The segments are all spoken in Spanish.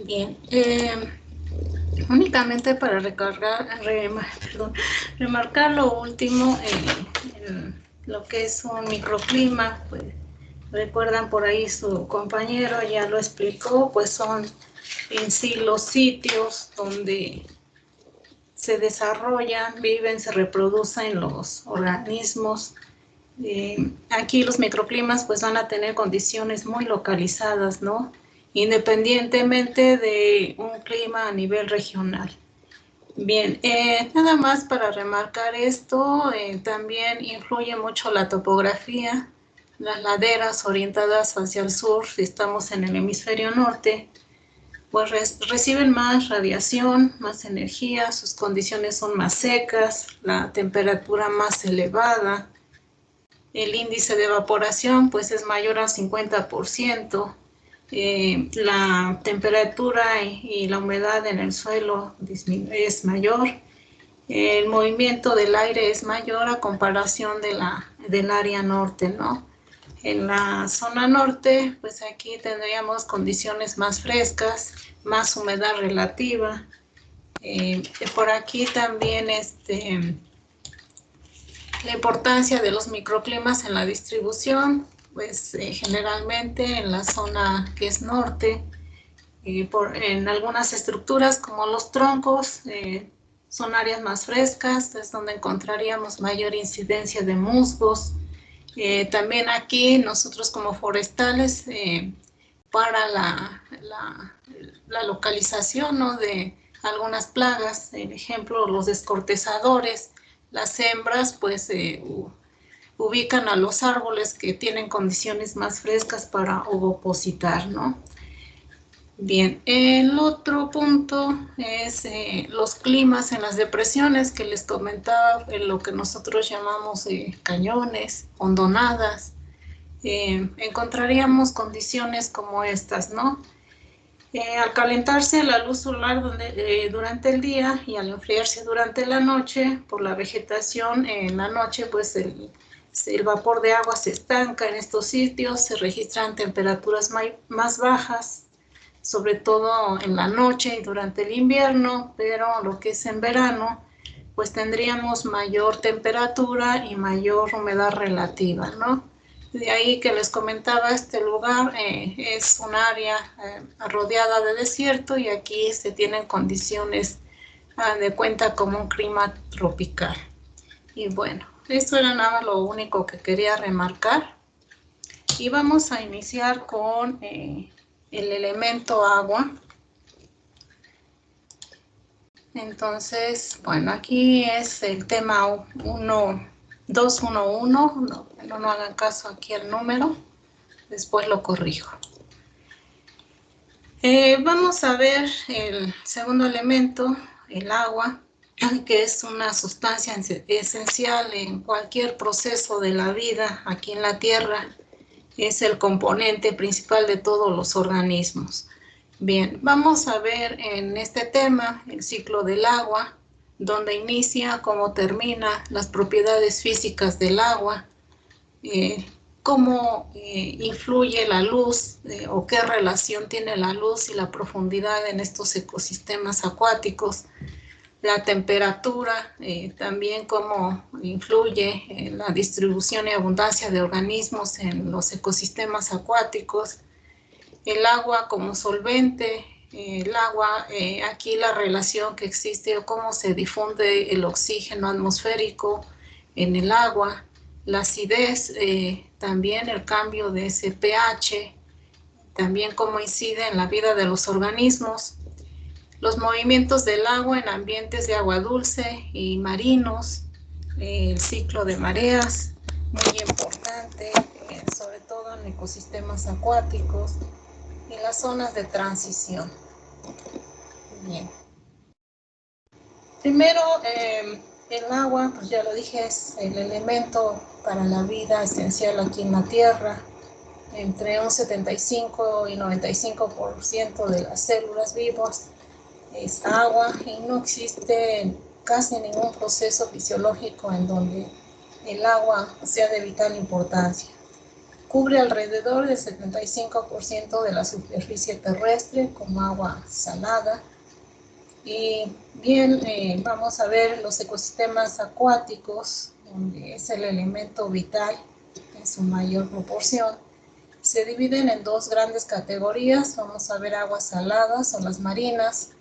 Bien, únicamente para remarcar lo último, lo que es un microclima, pues recuerdan por ahí su compañero ya lo explicó, pues son en sí los sitios donde se desarrollan, viven, se reproducen los organismos. Aquí los microclimas pues van a tener condiciones muy localizadas, ¿no? Independientemente de un clima a nivel regional. Bien, nada más para remarcar esto, también influye mucho la topografía, las laderas orientadas hacia el sur, si estamos en el hemisferio norte, pues reciben más radiación, más energía, sus condiciones son más secas, la temperatura más elevada, el índice de evaporación pues es mayor al 50%, la temperatura y la humedad en el suelo es mayor, el movimiento del aire es mayor a comparación del área norte, ¿no? En la zona norte, pues aquí tendríamos condiciones más frescas, más humedad relativa. Por aquí también la importancia de los microclimas en la distribución, pues generalmente en la zona que es norte, en algunas estructuras como los troncos, son áreas más frescas, es donde encontraríamos mayor incidencia de musgos. También aquí nosotros como forestales, para la localización, ¿no?, de algunas plagas, por ejemplo los descortezadores, las hembras pues ubican a los árboles que tienen condiciones más frescas para ovopositar, ¿no? Bien, el otro punto es los climas en las depresiones que les comentaba, en lo que nosotros llamamos cañones, hondonadas. Encontraríamos condiciones como estas, ¿no? Al calentarse la luz solar durante el día y al enfriarse durante la noche, por la vegetación en la noche, pues el vapor de agua se estanca en estos sitios, se registran temperaturas más bajas, sobre todo en la noche y durante el invierno, pero lo que es en verano, pues tendríamos mayor temperatura y mayor humedad relativa, ¿no? De ahí que les comentaba, este lugar es un área rodeada de desierto y aquí se tienen condiciones de cuenta como un clima tropical. Y bueno, esto era nada lo único que quería remarcar. Y vamos a iniciar con el elemento agua. Entonces, bueno, aquí es el tema 211, no hagan caso aquí al número, después lo corrijo. Vamos a ver el segundo elemento, el agua, que es una sustancia esencial en cualquier proceso de la vida aquí en la Tierra. Es el componente principal de todos los organismos. Bien, vamos a ver en este tema el ciclo del agua, donde inicia, cómo termina, las propiedades físicas del agua, cómo influye la luz o qué relación tiene la luz y la profundidad en estos ecosistemas acuáticos, la temperatura, también cómo influye en la distribución y abundancia de organismos en los ecosistemas acuáticos, el agua como solvente, el agua, aquí la relación que existe o cómo se difunde el oxígeno atmosférico en el agua, la acidez, también el cambio de ese pH, también cómo incide en la vida de los organismos, los movimientos del agua en ambientes de agua dulce y marinos, el ciclo de mareas, muy importante, sobre todo en ecosistemas acuáticos, y las zonas de transición. Bien. Primero, el agua, pues ya lo dije, es el elemento para la vida esencial aquí en la Tierra. Entre un 75 y 95% de las células vivas es agua y no existe casi ningún proceso fisiológico en donde el agua sea de vital importancia. Cubre alrededor del 75% de la superficie terrestre como agua salada. Y bien, vamos a ver los ecosistemas acuáticos, donde es el elemento vital en su mayor proporción. Se dividen en dos grandes categorías. Vamos a ver aguas saladas o las marinas,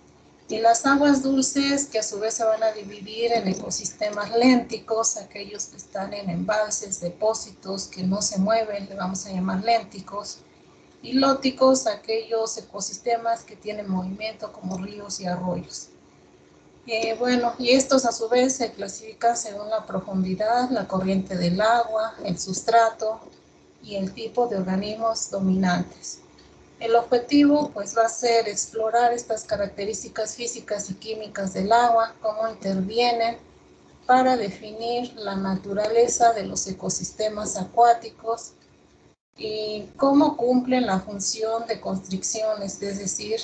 y las aguas dulces, que a su vez se van a dividir en ecosistemas lénticos, aquellos que están en embalses, depósitos que no se mueven, le vamos a llamar lénticos, y lóticos, aquellos ecosistemas que tienen movimiento como ríos y arroyos. Bueno, y estos a su vez se clasifican según la profundidad, la corriente del agua, el sustrato y el tipo de organismos dominantes. El objetivo pues va a ser explorar estas características físicas y químicas del agua, cómo intervienen para definir la naturaleza de los ecosistemas acuáticos y cómo cumplen la función de constricciones, es decir,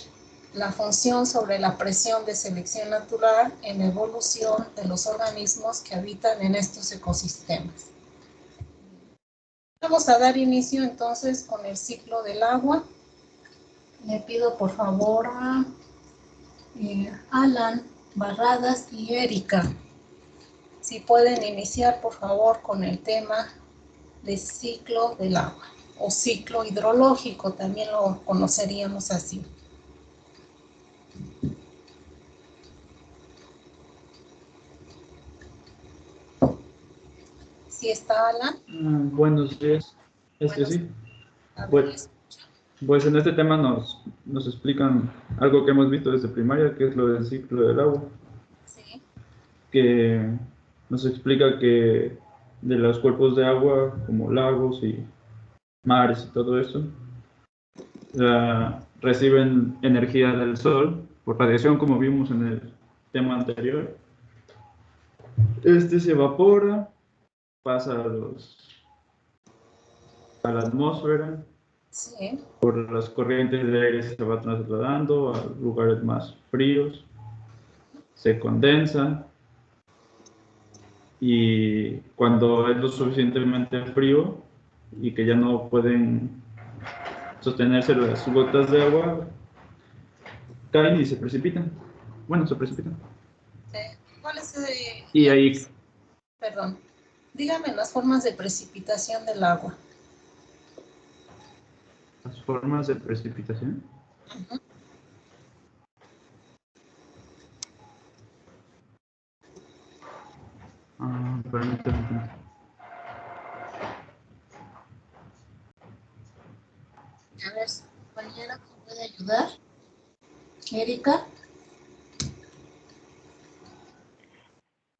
la función sobre la presión de selección natural en la evolución de los organismos que habitan en estos ecosistemas. Vamos a dar inicio entonces con el ciclo del agua. Le pido por favor a Alan, Barradas y Erika, si pueden iniciar por favor con el tema de ciclo del agua, o ciclo hidrológico, también lo conoceríamos así. ¿Sí está Alan? Buenos días. Sí. Pues en este tema nos explican algo que hemos visto desde primaria, que es lo del ciclo del agua. Sí. Que nos explica que de los cuerpos de agua, como lagos y mares y todo eso, reciben energía del sol por radiación, como vimos en el tema anterior. Este se evapora, pasa a la atmósfera. Sí. Por las corrientes de aire se va trasladando a lugares más fríos, se condensa y cuando es lo suficientemente frío y que ya no pueden sostenerse las gotas de agua, caen y se precipitan. Bueno, se precipitan. ¿Cuál es y ahí... Perdón, dígame las formas de precipitación del agua. Las formas de precipitación. Permítame. A ver, compañera, ¿me puede ayudar? Erika.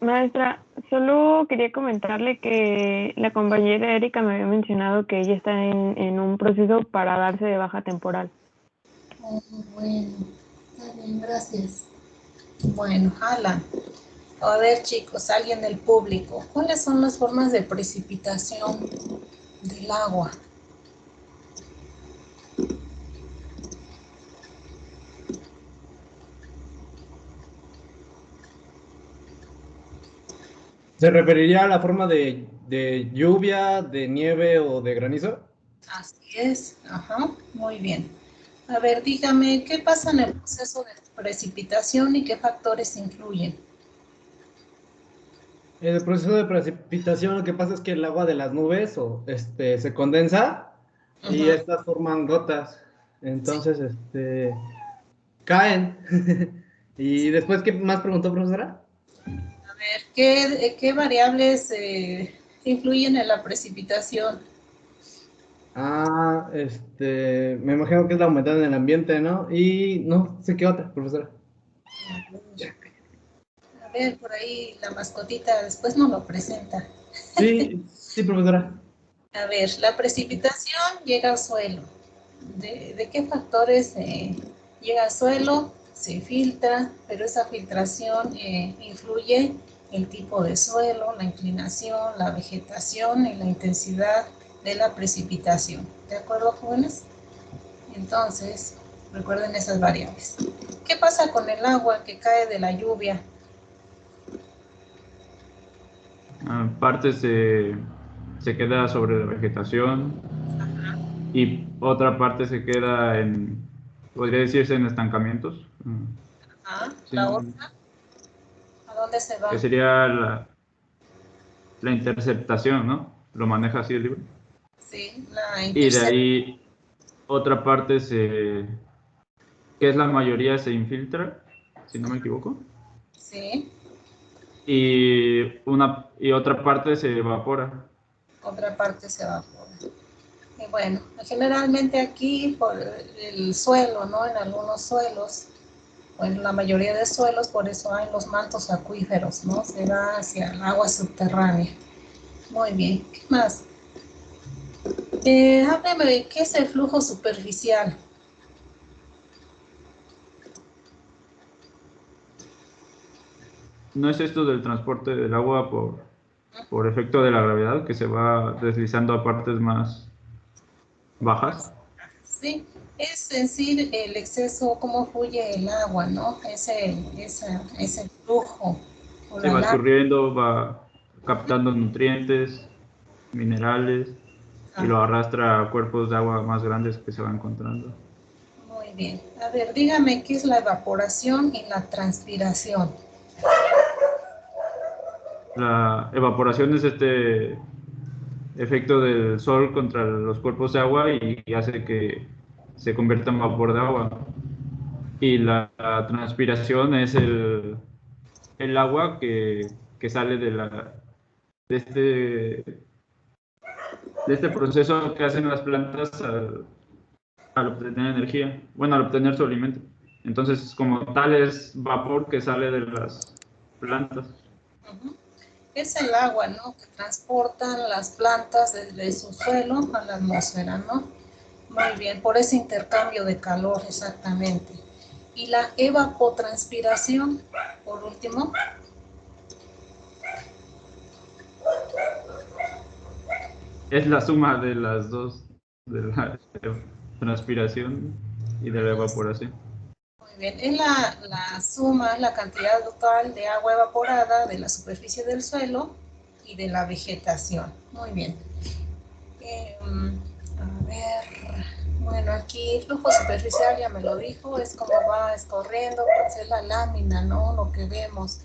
Maestra, solo quería comentarle que la compañera Erika me había mencionado que ella está en un proceso para darse de baja temporal. Oh, bueno, está bien, gracias. Bueno, Alan. A ver, chicos, alguien del público, ¿cuáles son las formas de precipitación del agua? ¿Se referiría a la forma de lluvia, de nieve o de granizo? Así es, ajá, muy bien. A ver, dígame, ¿qué pasa en el proceso de precipitación y qué factores influyen? En el proceso de precipitación lo que pasa es que el agua de las nubes se condensa y estas forman gotas. Entonces, caen. Y después, ¿qué más preguntó, profesora? A ver, ¿qué variables influyen en la precipitación? Me imagino que es la humedad en el ambiente, ¿no? Y no sé qué otra, profesora. A ver, por ahí la mascotita después nos lo presenta. Sí, sí, profesora. A ver, la precipitación llega al suelo. ¿De qué factores llega al suelo? Se filtra, pero esa filtración influye el tipo de suelo, la inclinación, la vegetación y la intensidad de la precipitación. ¿De acuerdo, jóvenes? Entonces, recuerden esas variables. ¿Qué pasa con el agua que cae de la lluvia? Parte se queda sobre la vegetación, y otra parte se queda en, podría decirse, en estancamientos. Sí, La otra, ¿a dónde se va? que sería la interceptación, ¿no? Lo maneja así el libro. Sí, la Y de intercepción. ahí otra parte que es la mayoría, se infiltra, si no me equivoco. Sí, Y otra parte se evapora. otra parte se va por. Y bueno, generalmente aquí por el suelo, ¿no? En algunos suelos, o en la mayoría de suelos, por eso hay los mantos acuíferos, ¿no? Se va hacia el agua subterránea. Muy bien, ¿qué más? Háblame de qué es el flujo superficial. ¿No es esto del transporte del agua por efecto de la gravedad, que se va deslizando a partes más bajas? Sí, es decir, el exceso, cómo fluye el agua, ¿no? Ese flujo. O Se la va lava. escurriendo, va captando nutrientes, minerales, y lo arrastra a cuerpos de agua más grandes que se va encontrando. Muy bien. A ver, dígame qué es la evaporación y la transpiración. La evaporación es este efecto del sol contra los cuerpos de agua y hace que se convierta en vapor de agua. Y la transpiración es el agua que sale de este proceso que hacen las plantas al obtener energía, bueno, al obtener su alimento. Entonces, como tal, es vapor que sale de las plantas. Ujú. Es el agua, ¿no? Que transportan las plantas desde su suelo a la atmósfera, ¿no? Muy bien, por ese intercambio de calor, exactamente. Y la evapotranspiración, por último. Es la suma de las dos, de la transpiración y de la evaporación. Muy bien, es la suma, la cantidad total de agua evaporada de la superficie del suelo y de la vegetación. Muy bien. A ver, bueno, aquí el flujo superficial ya me lo dijo, es como va escorriendo, pues es la lámina, ¿no? Lo que vemos.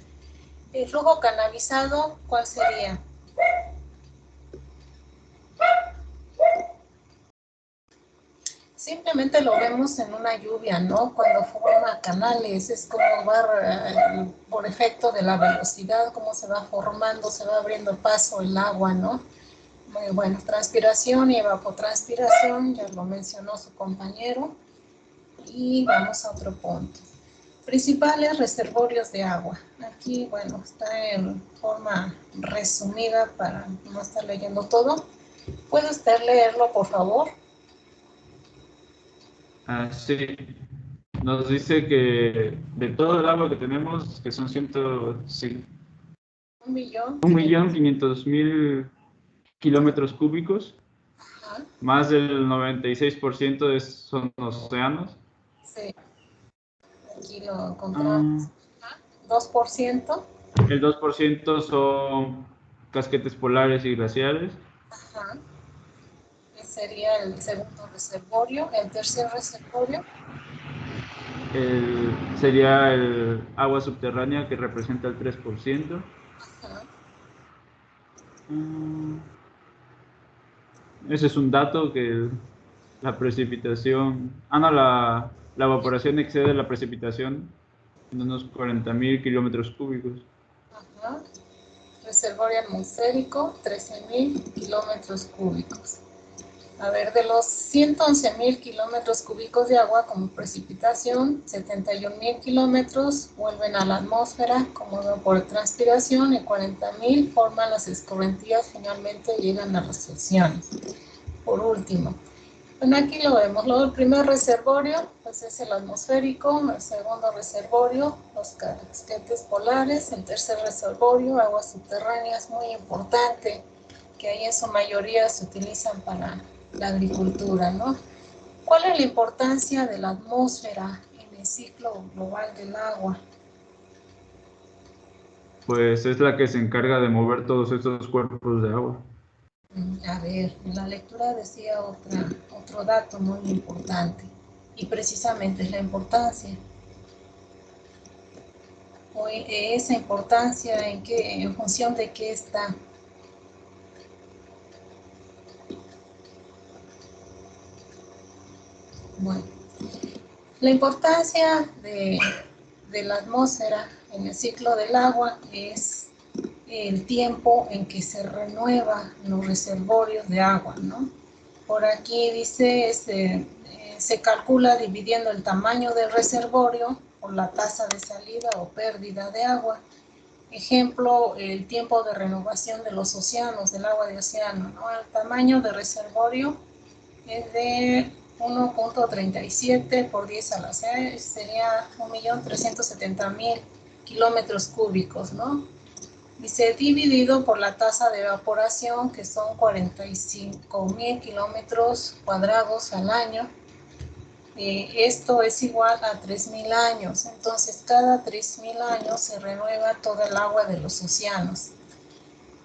El flujo canalizado, ¿cuál sería? Simplemente lo vemos en una lluvia, ¿no? Cuando forma canales, es como va por efecto de la velocidad, cómo se va formando, se va abriendo paso el agua, ¿no? Muy bueno, transpiración y evapotranspiración, ya lo mencionó su compañero. Y vamos a otro punto. Principales reservorios de agua. Aquí, bueno, está en forma resumida para no estar leyendo todo. ¿Puede usted leerlo, por favor? Sí, nos dice que de todo el agua que tenemos, que son sí, 1.500.000 kilómetros cúbicos, Ajá, más del 96% son océanos. sí, aquí lo Ah, encontramos. 2%. el 2% son casquetes polares y glaciares. Ajá, que sería el segundo reservorio. El tercer reservorio. Sería el agua subterránea, que representa el 3%. Ajá, Ah, ese es un dato que la precipitación, no, la evaporación excede la precipitación en unos 40.000 kilómetros cúbicos. ajá. Reservorio atmosférico, 13.000 kilómetros cúbicos. A ver, de los 111.000 kilómetros cúbicos de agua como precipitación, 71.000 kilómetros vuelven a la atmósfera como por transpiración y 40.000 forman las escorrentías, finalmente llegan a las oceanos. Por último, bueno, aquí lo vemos. Luego, el primer reservorio pues es el atmosférico, el segundo reservorio, los casquetes polares, el tercer reservorio, aguas subterráneas, muy importante, que ahí en su mayoría se utilizan para la agricultura, ¿no? ¿Cuál es la importancia de la atmósfera en el ciclo global del agua? Pues es la que se encarga de mover todos estos cuerpos de agua. A ver, en la lectura decía otro dato muy importante, y precisamente es la importancia. Esa importancia en función de qué está. Bueno, la importancia de la atmósfera en el ciclo del agua es el tiempo en que se renuevan los reservorios de agua, ¿no? Por aquí dice, se calcula dividiendo el tamaño del reservorio por la tasa de salida o pérdida de agua. Ejemplo, el tiempo de renovación de los océanos, del agua de océano, ¿no? El tamaño de reservorio es de 1.37 por 10 a la 6, sería 1.370.000 kilómetros cúbicos, ¿no? Dice, dividido por la tasa de evaporación, que son 45.000 kilómetros cuadrados al año. Esto es igual a 3.000 años. Entonces, cada 3.000 años se renueva todo el agua de los océanos.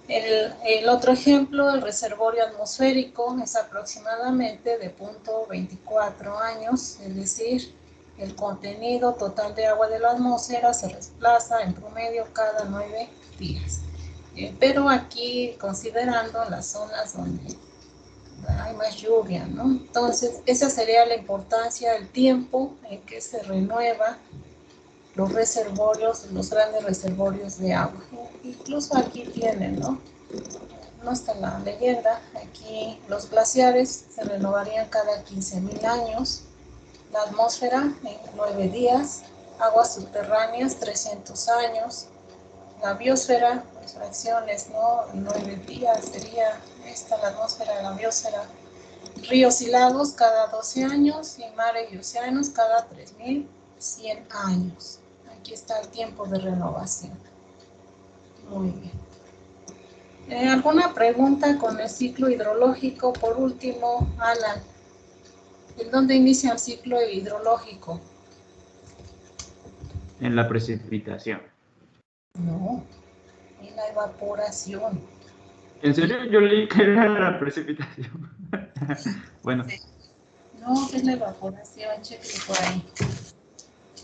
El otro ejemplo, el reservorio atmosférico, es aproximadamente de 0.24 años, es decir, el contenido total de agua de la atmósfera se desplaza en promedio cada 9 días. Pero aquí considerando las zonas donde hay más lluvia, ¿no? Entonces, esa sería la importancia del tiempo en que se renueva los reservorios, los grandes reservorios de agua. Incluso aquí tienen, ¿no? No está la leyenda, aquí los glaciares se renovarían cada 15.000 años, la atmósfera en 9 días, aguas subterráneas 300 años, la biosfera, pues fracciones, ¿no? 9 días sería esta la atmósfera de la biosfera, ríos y lagos cada 12 años y mares y océanos cada 3.100 años. Aquí está el tiempo de renovación. Muy bien. ¿Alguna pregunta con el ciclo hidrológico? Por último, Alan, ¿en dónde inicia el ciclo hidrológico? En la precipitación. No, en la evaporación. ¿En serio? Yo leí que era la precipitación. Bueno. No, es la evaporación, cheque por ahí.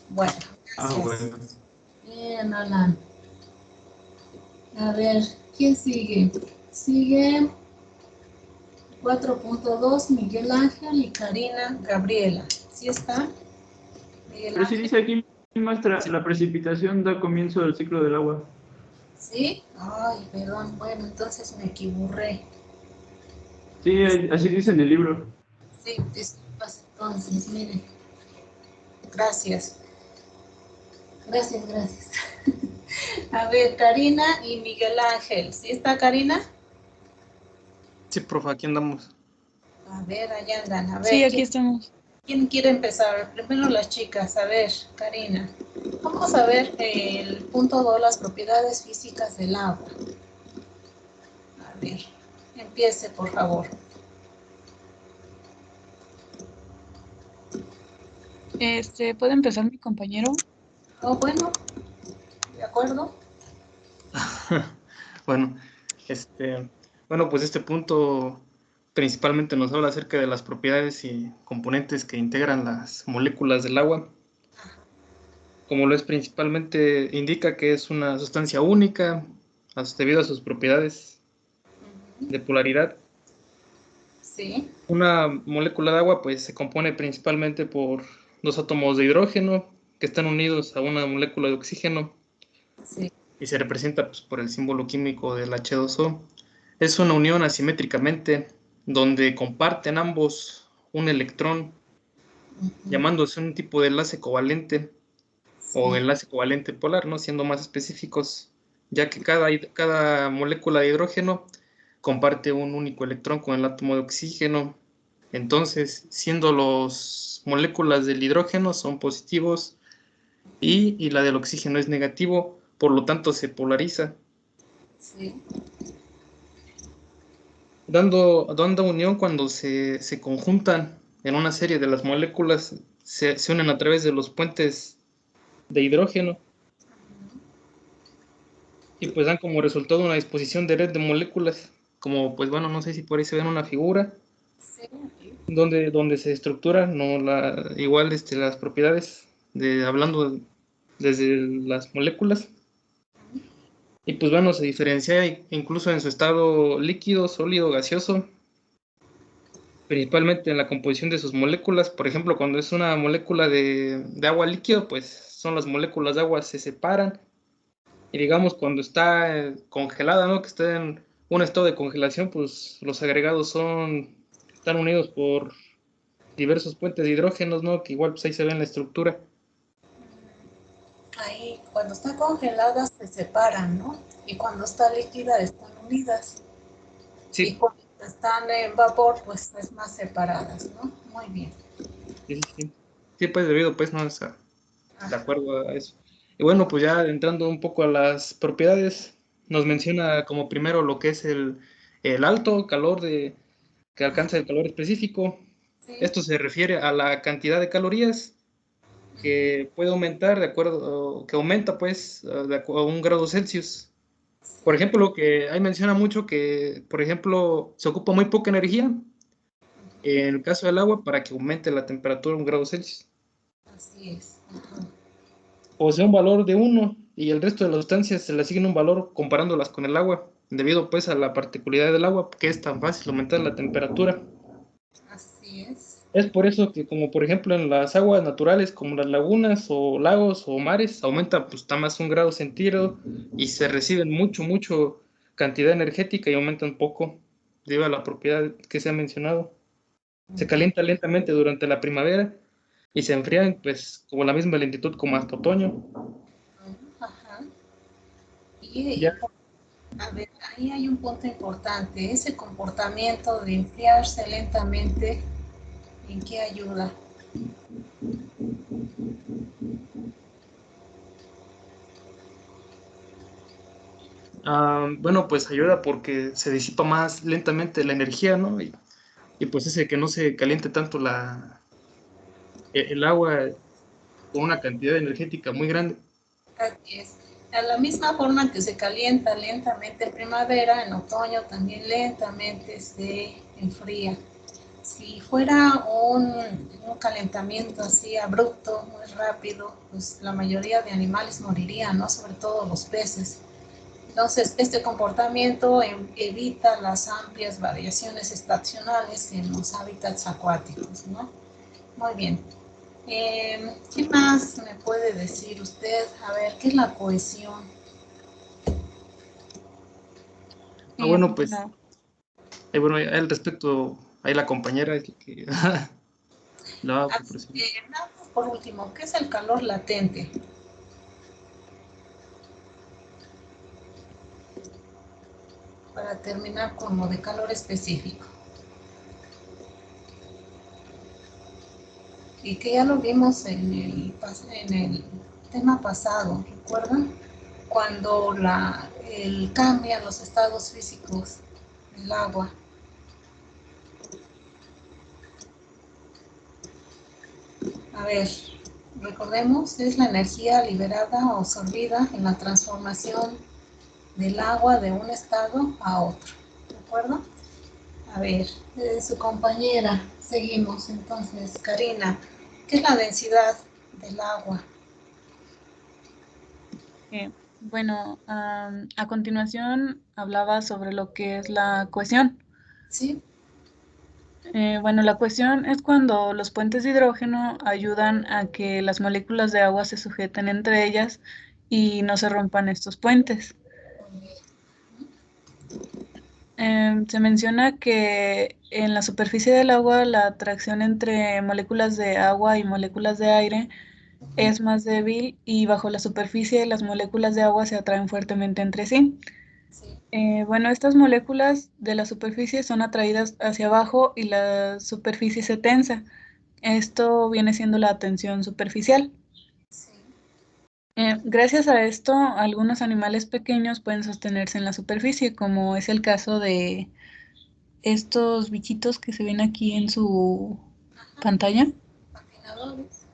Bueno, gracias. Bueno. Bien, Alan. A ver, ¿quién sigue? Sigue 4.2, Miguel Ángel y Karina Gabriela. ¿Sí está? Miguel Pero sí Ángel. dice aquí, maestra, la precipitación da comienzo del ciclo del agua. ¿Sí? Ay, perdón. Bueno, entonces me equivoqué. Sí, así dice en el libro. Sí, disculpas entonces, miren. Gracias. Gracias. A ver, Karina y Miguel Ángel. ¿Sí está Karina? Sí, profe, aquí andamos. A ver, allá andan. A ver, Sí, aquí estamos. ¿quién quiere empezar? Primero las chicas. A ver, Karina. Vamos a ver el punto 2, las propiedades físicas del agua. A ver, empiece, por favor. ¿Puede empezar mi compañero? Oh, bueno, de acuerdo. Bueno, pues este punto principalmente nos habla acerca de las propiedades y componentes que integran las moléculas del agua. Como lo es principalmente, indica que es una sustancia única debido a sus propiedades de polaridad. Sí. Una molécula de agua pues se compone principalmente por dos átomos de hidrógeno que están unidos a una molécula de oxígeno. Sí. Y se representa pues, por el símbolo químico del H2O. Es una unión asimétricamente donde comparten ambos un electrón, llamándose un tipo de enlace covalente o enlace covalente polar, ¿no? Siendo más específicos, ya que cada molécula de hidrógeno comparte un único electrón con el átomo de oxígeno. Entonces, siendo las moléculas del hidrógeno son positivos y la del oxígeno es negativo, por lo tanto se polariza. Sí. Dando unión cuando se conjuntan en una serie de las moléculas, se unen a través de los puentes de hidrógeno y pues dan como resultado una disposición de red de moléculas como pues bueno, no sé si por ahí se ven una figura Sí, aquí. donde se estructuran, ¿no? Igual las propiedades, hablando desde las moléculas. Y pues bueno, se diferencia incluso en su estado líquido, sólido, gaseoso, principalmente en la composición de sus moléculas. Por ejemplo, cuando es una molécula de agua líquido, pues son las moléculas de agua se separan. Y digamos, cuando está congelada, ¿no? Que está en un estado de congelación, pues los agregados están unidos por diversos puentes de hidrógenos, ¿no? Que igual pues ahí se ve en la estructura. Ahí, cuando está congelada se separan, ¿no? Y cuando está líquida están unidas. Y Sí, cuando están en vapor, pues es más separadas, ¿no? Muy bien. sí, sí, sí. Sí, pues debido, pues, no, de Ajá. acuerdo a eso. Y bueno, pues ya entrando un poco a las propiedades, nos menciona como primero lo que es el alto calor que alcanza el calor específico. Sí. Esto se refiere a la cantidad de calorías que puede aumentar de acuerdo, que aumenta pues a 1 grado Celsius. Por Sí. ejemplo, que ahí menciona mucho que, por ejemplo, se ocupa muy poca energía en el caso del agua para que aumente la temperatura a 1 grado Celsius. Así es. Ajá. Posee un valor de 1 y el resto de las sustancias se le asigna un valor comparándolas con el agua, debido pues a la particularidad del agua, que es tan fácil aumentar la temperatura. Así es. Es por eso que, como por ejemplo en las aguas naturales, como las lagunas o lagos o mares, aumenta pues está más 1 grado centígrado y se reciben mucho cantidad energética y aumenta un poco debido a la propiedad que se ha mencionado. Se calienta lentamente durante la primavera y se enfrían pues como la misma lentitud como hasta otoño. Ajá. Ya, A ver, ahí hay un punto importante. Ese comportamiento de enfriarse lentamente, ¿en qué ayuda? bueno, pues ayuda porque se disipa más lentamente la energía, ¿no? Y pues ese que no se caliente tanto el agua con una cantidad energética muy grande. Así es. De la misma forma que se calienta lentamente en primavera, en otoño también lentamente se enfría. Si fuera un calentamiento así abrupto, muy rápido, pues la mayoría de animales morirían, ¿no? Sobre todo los peces. Entonces, este comportamiento evita las amplias variaciones estacionales en los hábitats acuáticos, ¿no? Muy bien. ¿Qué más me puede decir usted? A ver, ¿qué es la cohesión? Bueno, pues, Bueno, bueno, al respecto, ahí la compañera es la que la va a proporcionar. Por último, ¿qué es el calor latente? Para terminar con lo de calor específico. Y que ya lo vimos en el tema pasado, ¿recuerdan? Cuando cambian los estados físicos del agua. A ver, recordemos, es la energía liberada o absorbida en la transformación del agua de un estado a otro, ¿de acuerdo? A ver, su compañera, seguimos entonces, Karina, ¿qué es la densidad del agua? bueno, a continuación hablaba sobre lo que es la cohesión. ¿Sí? Bueno, la cohesión es cuando los puentes de hidrógeno ayudan a que las moléculas de agua se sujeten entre ellas y no se rompan estos puentes. Se menciona que en la superficie del agua la atracción entre moléculas de agua y moléculas de aire es más débil y bajo la superficie las moléculas de agua se atraen fuertemente entre sí. Sí. Bueno, estas moléculas de la superficie son atraídas hacia abajo y la superficie se tensa. Esto viene siendo la tensión superficial. Sí. Gracias a esto, algunos animales pequeños pueden sostenerse en la superficie, como es el caso de estos bichitos que se ven aquí en su pantalla. Patinadores,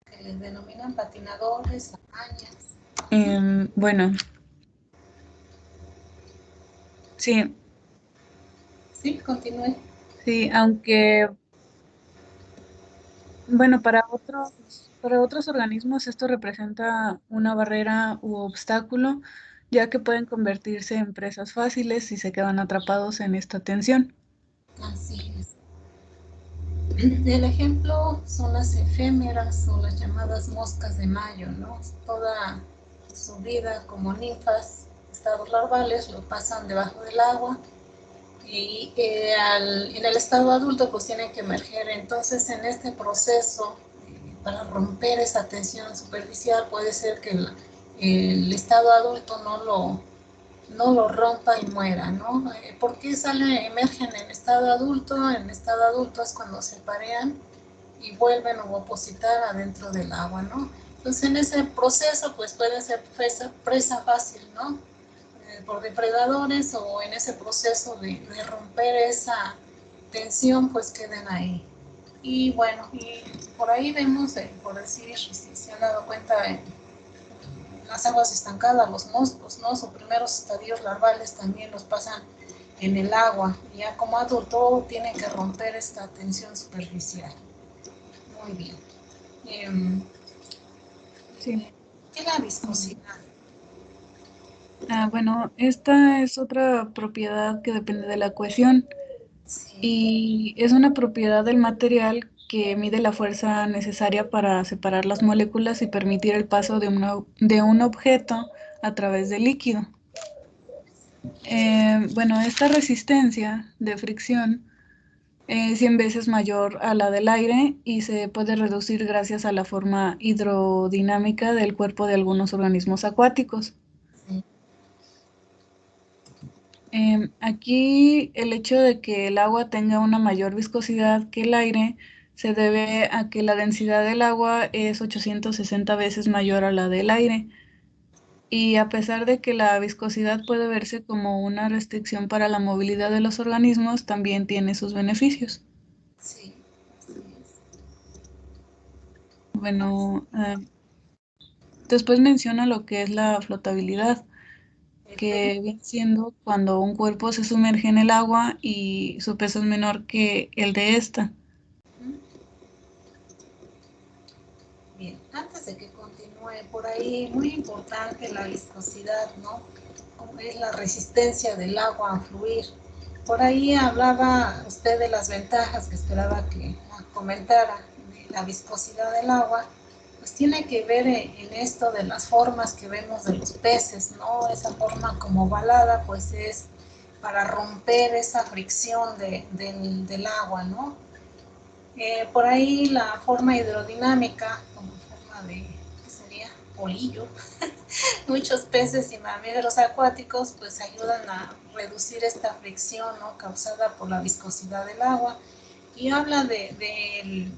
que les denominan patinadores, arañas. Bueno, sí. Sí, continúe. Sí, aunque, bueno, para otros organismos esto representa una barrera u obstáculo, ya que pueden convertirse en presas fáciles si se quedan atrapados en esta tensión. Así es. El ejemplo son las efémeras o las llamadas moscas de mayo, ¿no? Toda su vida como ninfas, estados larvales, lo pasan debajo del agua y en el estado adulto pues tienen que emerger. Entonces en este proceso, para romper esa tensión superficial, puede ser que el estado adulto no lo rompa y muera, ¿no? ¿Por qué emergen en estado adulto? En estado adulto es cuando se parean y vuelven a opositar adentro del agua, ¿no? Entonces en ese proceso pues puede ser presa fácil, ¿no? Por depredadores, o en ese proceso de romper esa tensión pues queden ahí. Y bueno, y por ahí vemos, por decir, si se han dado cuenta, en las aguas estancadas, los moscos, ¿no? Sus primeros estadios larvales también los pasan en el agua. Y ya como adulto tienen que romper esta tensión superficial. Muy bien. Sí. ¿Qué es la viscosidad? Bueno, esta es otra propiedad que depende de la cohesión Sí. y es una propiedad del material que mide la fuerza necesaria para separar las moléculas y permitir el paso de un objeto a través del líquido. Bueno, esta resistencia de fricción es 100 veces mayor a la del aire y se puede reducir gracias a la forma hidrodinámica del cuerpo de algunos organismos acuáticos. Sí. Aquí el hecho de que el agua tenga una mayor viscosidad que el aire se debe a que la densidad del agua es 860 veces mayor a la del aire. Y a pesar de que la viscosidad puede verse como una restricción para la movilidad de los organismos, también tiene sus beneficios. Sí, así es. Bueno, después menciona lo que es la flotabilidad, que viene siendo cuando un cuerpo se sumerge en el agua y su peso es menor que el de esta. Bien, antes de que continúe por ahí, muy importante la viscosidad, ¿no? Como es la resistencia del agua a fluir. Por ahí hablaba usted de las ventajas que esperaba que comentara de la viscosidad del agua. Pues tiene que ver en esto de las formas que vemos de los peces, ¿no? Esa forma como ovalada, pues es para romper esa fricción del agua, ¿no? Por ahí la forma hidrodinámica, como forma de, ¿qué sería? Polillo. Muchos peces y mamíferos acuáticos pues ayudan a reducir esta fricción, ¿no? Causada por la viscosidad del agua. Y habla de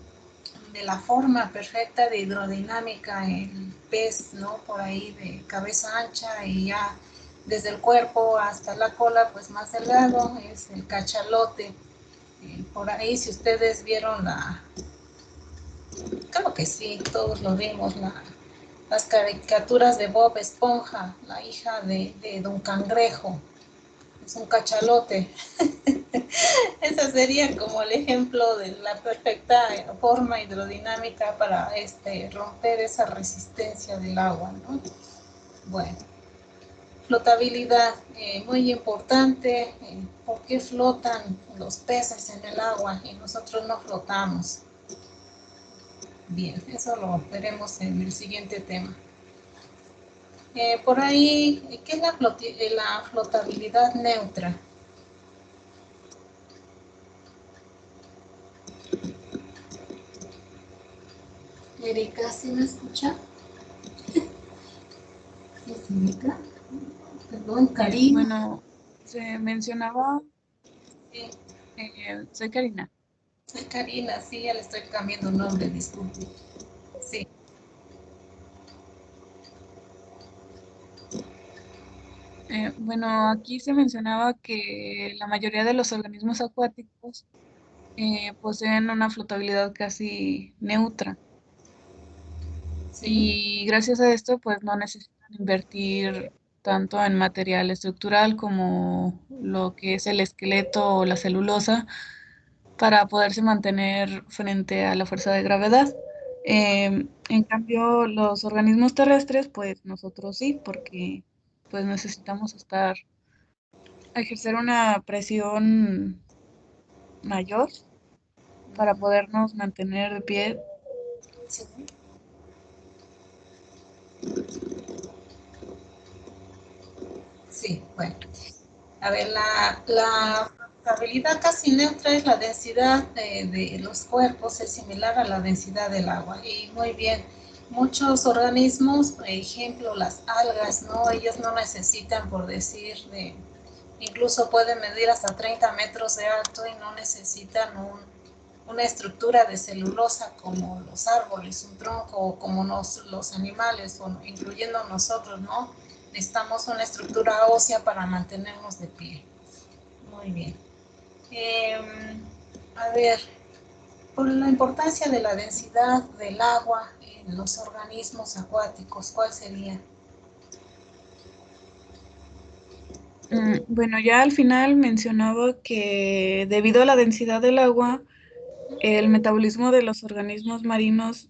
la forma perfecta de hidrodinámica el pez, ¿no? Por ahí de cabeza ancha y ya desde el cuerpo hasta la cola pues más delgado, es el cachalote. Por ahí si ustedes vieron creo que sí, todos lo vimos, las caricaturas de Bob Esponja, la hija de Don Cangrejo, es un cachalote. Ese sería como el ejemplo de la perfecta forma hidrodinámica para romper esa resistencia del agua, ¿no? Bueno, flotabilidad, muy importante. ¿Por qué flotan los peces en el agua y nosotros no flotamos? Bien, eso lo veremos en el siguiente tema. Por ahí, ¿qué es la flotabilidad neutra? Erika, ¿sí me escucha? ¿Sí, Erika? Perdón, Karina. Bueno, se mencionaba, Sí, soy Karina. soy Karina, sí, ya le estoy cambiando nombre, disculpe. Sí. Bueno, aquí se mencionaba que la mayoría de los organismos acuáticos poseen una flotabilidad casi neutra Sí. y gracias a esto pues no necesitan invertir tanto en material estructural como lo que es el esqueleto o la celulosa para poderse mantener frente a la fuerza de gravedad. En cambio, los organismos terrestres, pues nosotros sí, porque pues necesitamos ejercer una presión mayor para podernos mantener de pie. Sí. Sí, bueno. A ver, la estabilidad casi neutra es la densidad de los cuerpos, es similar a la densidad del agua. Y muy bien, muchos organismos, por ejemplo, las algas, ¿no? Ellos no necesitan, por decir, incluso pueden medir hasta 30 metros de alto y no necesitan una estructura de celulosa como los árboles, un tronco, o como los animales, o incluyendo nosotros, ¿no? Necesitamos una estructura ósea para mantenernos de pie. Muy bien. A ver, por la importancia de la densidad del agua en los organismos acuáticos, ¿cuál sería? Bueno, ya al final mencionaba que debido a la densidad del agua, el metabolismo de los organismos marinos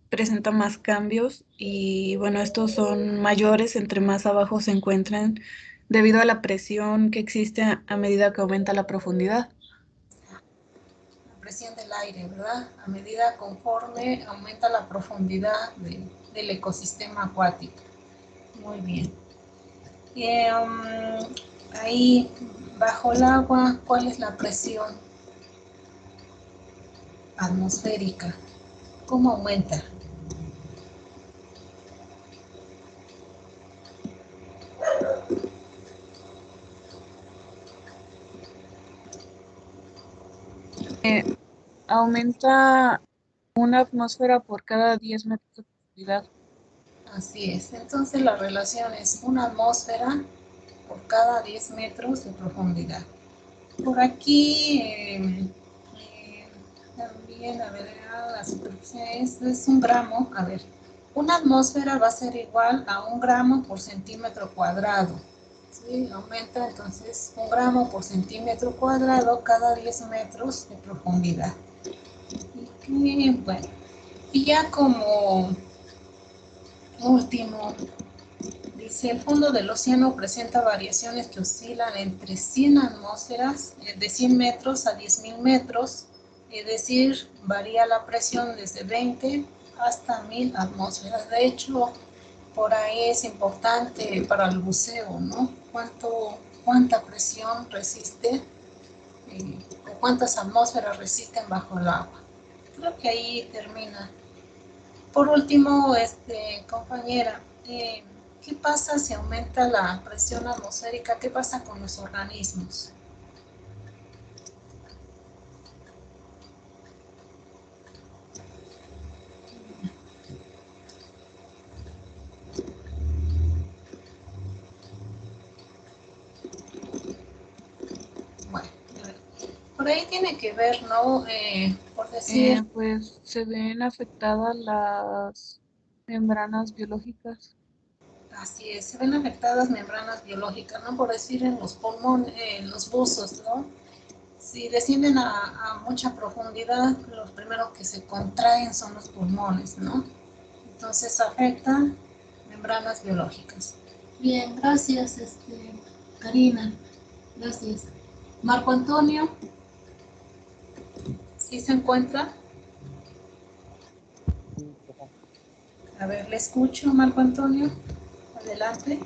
presenta más cambios y bueno, estos son mayores entre más abajo se encuentran debido a la presión que existe a medida que aumenta la profundidad. La presión del aire, ¿verdad? A medida conforme aumenta la profundidad del ecosistema acuático. Muy bien. Ahí, bajo el agua, ¿cuál es la presión atmosférica? ¿Cómo aumenta? Aumenta una atmósfera por cada 10 metros de profundidad. Así es. Entonces la relación es una atmósfera por cada 10 metros de profundidad. Por aquí también, a ver, la superficie es un gramo. A ver, una atmósfera va a ser igual a 1 gramo por centímetro cuadrado. ¿Sí? Aumenta entonces 1 gramo por centímetro cuadrado cada 10 metros de profundidad. Y bueno, y ya como último, dice, el fondo del océano presenta variaciones que oscilan entre 100 atmósferas, de 100 metros a 10.000 metros, es decir, varía la presión desde 20 hasta 1000 atmósferas. De hecho, por ahí es importante para el buceo, ¿no? ¿Cuánta presión resiste o cuántas atmósferas resisten bajo el agua? Creo que ahí termina. Por último, compañera, ¿qué pasa si aumenta la presión atmosférica? ¿Qué pasa con los organismos? Bueno, por ahí tiene que ver, ¿no? Por decir, Pues se ven afectadas las membranas biológicas. así es, se ven afectadas membranas biológicas, ¿no? Por decir en los pulmones, en los buzos, ¿no? Si descienden a mucha profundidad, los primeros que se contraen son los pulmones, ¿no? Entonces afecta membranas biológicas. Bien, gracias, Karina. Gracias. Marco Antonio, ¿sí se encuentra? A ver, le escucho, Marco Antonio. Adelante.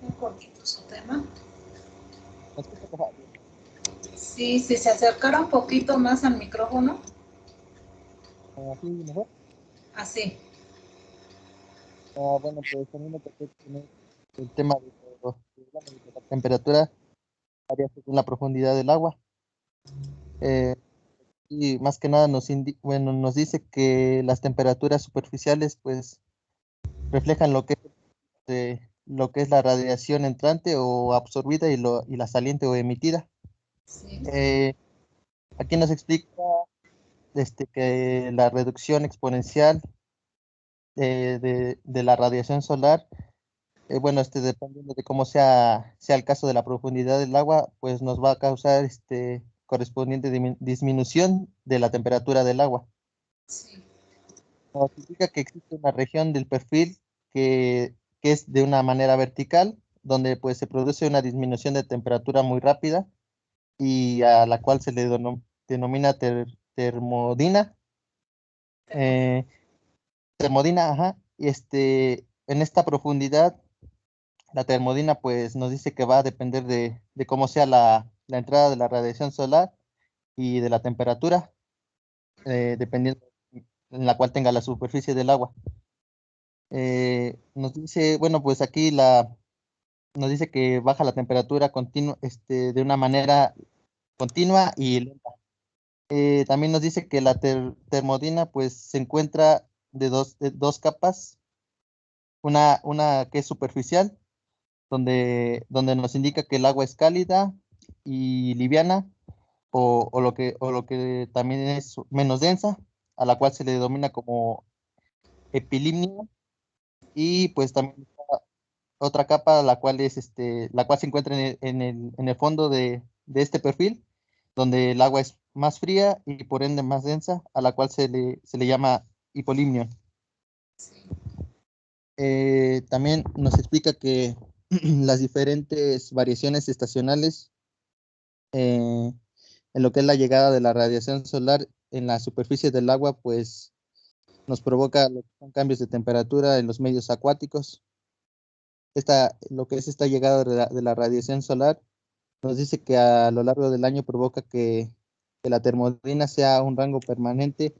Un cortito su tema. Sí, si se acercara un poquito más al micrófono. Así mejor. Así. Bueno, pues a mí me tocó tener el tema de la temperatura varía según la profundidad del agua. Eh, y más que nada nos dice que las temperaturas superficiales pues reflejan lo que es la radiación entrante o absorbida y la saliente o emitida. Sí. Aquí nos explica que la reducción exponencial de la radiación solar bueno, dependiendo de cómo sea el caso de la profundidad del agua, pues nos va a causar correspondiente disminución de la temperatura del agua. Sí. Nos indica que existe una región del perfil que es de una manera vertical, donde pues se produce una disminución de temperatura muy rápida y a la cual se le denomina termodina. Eh, termodina, ajá. Y en esta profundidad, la termodina pues nos dice que va a depender de cómo sea la entrada de la radiación solar y de la temperatura, dependiendo en la cual tenga la superficie del agua. Nos dice, bueno, pues aquí nos dice que baja la temperatura continua, de una manera continua y lenta. También nos dice que la termodina pues se encuentra de dos capas, una que es superficial, donde nos indica que el agua es cálida y liviana, o lo que también es menos densa, a la cual se le denomina como epilimnia, y pues también otra capa, la cual se encuentra en el fondo de este perfil, donde el agua es más fría y por ende más densa, a la cual se le llama hipolimnio. También nos explica que las diferentes variaciones estacionales en lo que es la llegada de la radiación solar en la superficie del agua, pues nos provoca lo que son cambios de temperatura en los medios acuáticos. Lo que es esta llegada de la radiación solar nos dice que a lo largo del año provoca que la termodina sea un rango permanente,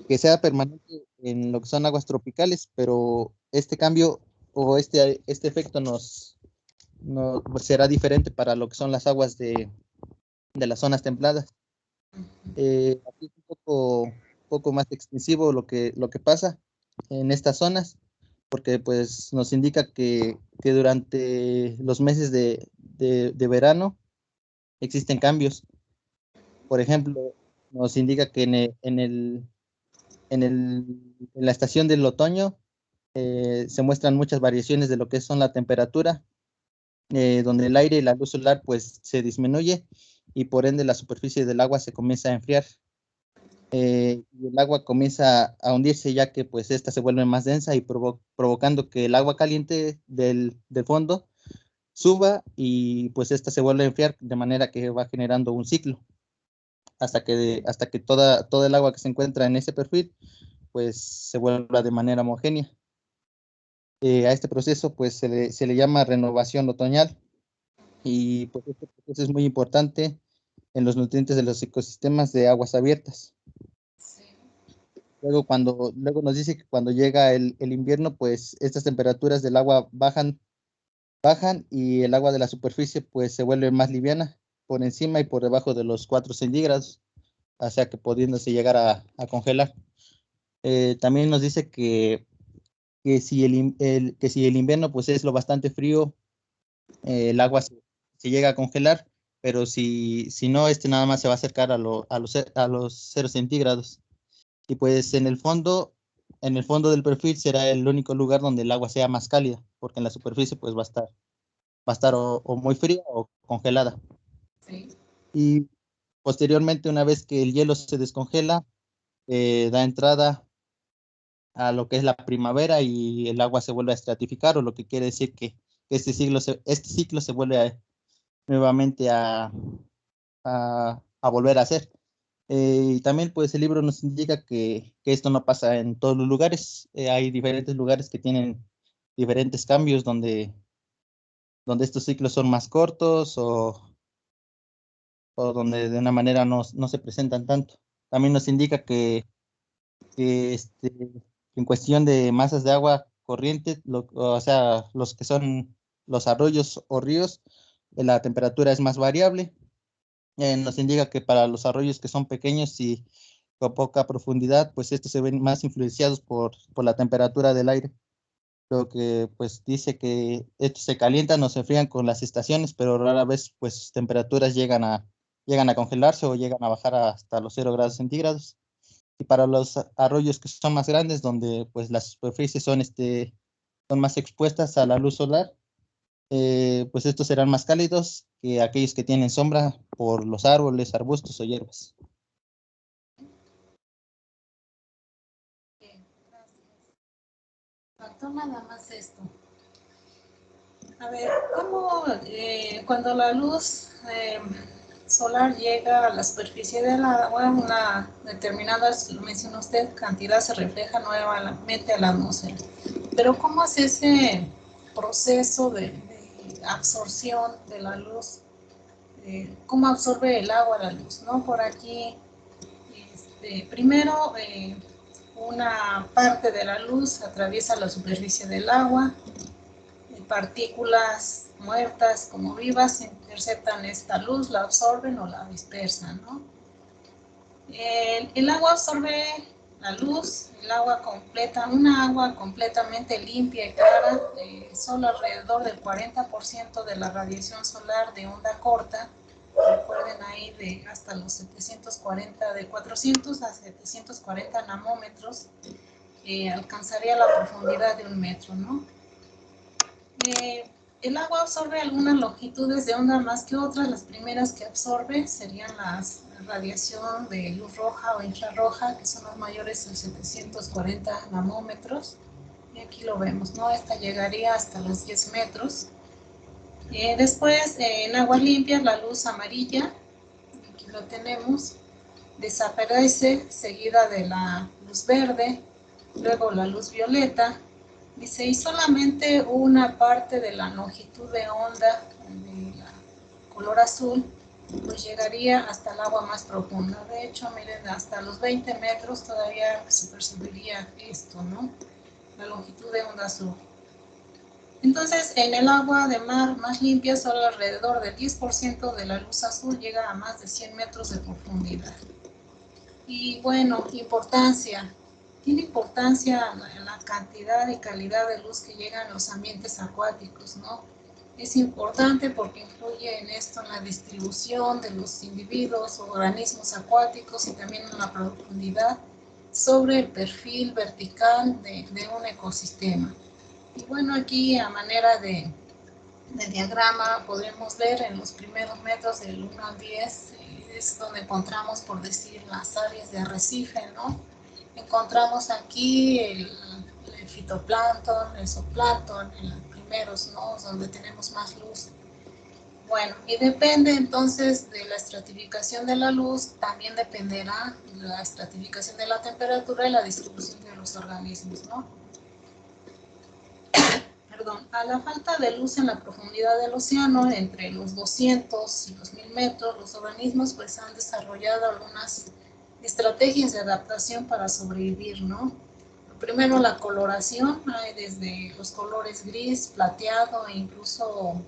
que sea permanente en lo que son aguas tropicales, pero este cambio o este efecto no será diferente para lo que son las aguas de las zonas templadas. Aquí es un poco más extensivo lo que pasa en estas zonas, porque pues nos indica que durante los meses de verano existen cambios. Por ejemplo, nos indica que en la estación del otoño se muestran muchas variaciones de lo que son la temperatura, donde el aire y la luz solar pues se disminuye y por ende la superficie del agua se comienza a enfriar. Y el agua comienza a hundirse ya que pues esta se vuelve más densa y provocando que el agua caliente del fondo suba y pues esta se vuelve a enfriar de manera que va generando un ciclo hasta que toda el agua que se encuentra en ese perfil pues se vuelva de manera homogénea. A este proceso pues se le llama renovación otoñal y pues este proceso es muy importante en los nutrientes de los ecosistemas de aguas abiertas. Luego nos dice que cuando llega el invierno, pues estas temperaturas del agua bajan y el agua de la superficie pues se vuelve más liviana por encima y por debajo de los 4 centígrados, o sea que pudiéndose llegar a congelar. También nos dice que si el invierno pues es lo bastante frío, el agua se llega a congelar, pero si no, nada más se va a acercar a los 0 centígrados. Y pues en el fondo del perfil será el único lugar donde el agua sea más cálida, porque en la superficie pues va a estar o muy fría o congelada. Sí. Y posteriormente, una vez que el hielo se descongela, da entrada a lo que es la primavera y el agua se vuelve a estratificar, o lo que quiere decir que este ciclo se vuelve nuevamente a volver a hacer. Y también pues el libro nos indica que esto no pasa en todos los lugares. Hay diferentes lugares que tienen diferentes cambios donde estos ciclos son más cortos o donde de una manera no se presentan tanto. También nos indica que en cuestión de masas de agua corriente, o sea, los que son los arroyos o ríos, la temperatura es más variable. Nos indica que para los arroyos que son pequeños y con poca profundidad, pues estos se ven más influenciados por la temperatura del aire. Lo que pues dice que estos se calientan o se enfrían con las estaciones, pero rara vez pues sus temperaturas llegan a congelarse o llegan a bajar hasta los 0 grados centígrados. Y para los arroyos que son más grandes, donde pues las superficies son son más expuestas a la luz solar, pues estos serán más cálidos que aquellos que tienen sombra por los árboles, arbustos o hierbas. Bien, gracias. Faltó nada más esto. A ver, ¿cómo cuando la luz solar llega a la superficie del agua, una determinada, lo menciona usted, cantidad se refleja nuevamente a la atmósfera? Pero ¿cómo es ese proceso de absorción de la luz? ¿Cómo absorbe el agua la luz? ¿No? Por aquí, primero, una parte de la luz atraviesa la superficie del agua, partículas muertas como vivas interceptan esta luz, la absorben o la dispersan, ¿no? El agua absorbe la luz, una agua completamente limpia y clara, solo alrededor del 40% de la radiación solar de onda corta, recuerden ahí de hasta los 740, de 400 a 740 nanómetros, alcanzaría la profundidad de 1 metro, ¿no? El agua absorbe algunas longitudes de onda más que otras. Las primeras que absorbe serían la radiación de luz roja o infrarroja, que son las mayores a 740 nanómetros. Y aquí lo vemos, ¿no? Esta llegaría hasta los 10 metros. Después, en aguas limpias, la luz amarilla, aquí lo tenemos, desaparece, seguida de la luz verde, luego la luz violeta. Dice, y solamente una parte de la longitud de onda de la color azul, pues llegaría hasta el agua más profunda. De hecho, miren, hasta los 20 metros todavía se percibiría esto, ¿no? La longitud de onda azul. Entonces, en el agua de mar más limpia, solo alrededor del 10% de la luz azul llega a más de 100 metros de profundidad. Y bueno, importancia. Tiene importancia la cantidad y calidad de luz que llega a los ambientes acuáticos, ¿no? Es importante porque influye en esto, en la distribución de los individuos o organismos acuáticos y también en la profundidad sobre el perfil vertical de un ecosistema. Y bueno, aquí a manera de diagrama podremos ver en los primeros metros del 1 al 10, es donde encontramos, por decir, las áreas de arrecife, ¿no? Encontramos aquí el fitoplancton, el zooplancton, en los primeros, ¿no? Donde tenemos más luz. Bueno, y depende entonces de la estratificación de la luz, también dependerá de la estratificación de la temperatura y la distribución de los organismos, ¿no? Perdón, a la falta de luz en la profundidad del océano, entre los 200 y los 1000 metros, los organismos pues han desarrollado algunas estrategias de adaptación para sobrevivir, ¿no? Primero, la coloración, hay desde los colores gris, plateado e incluso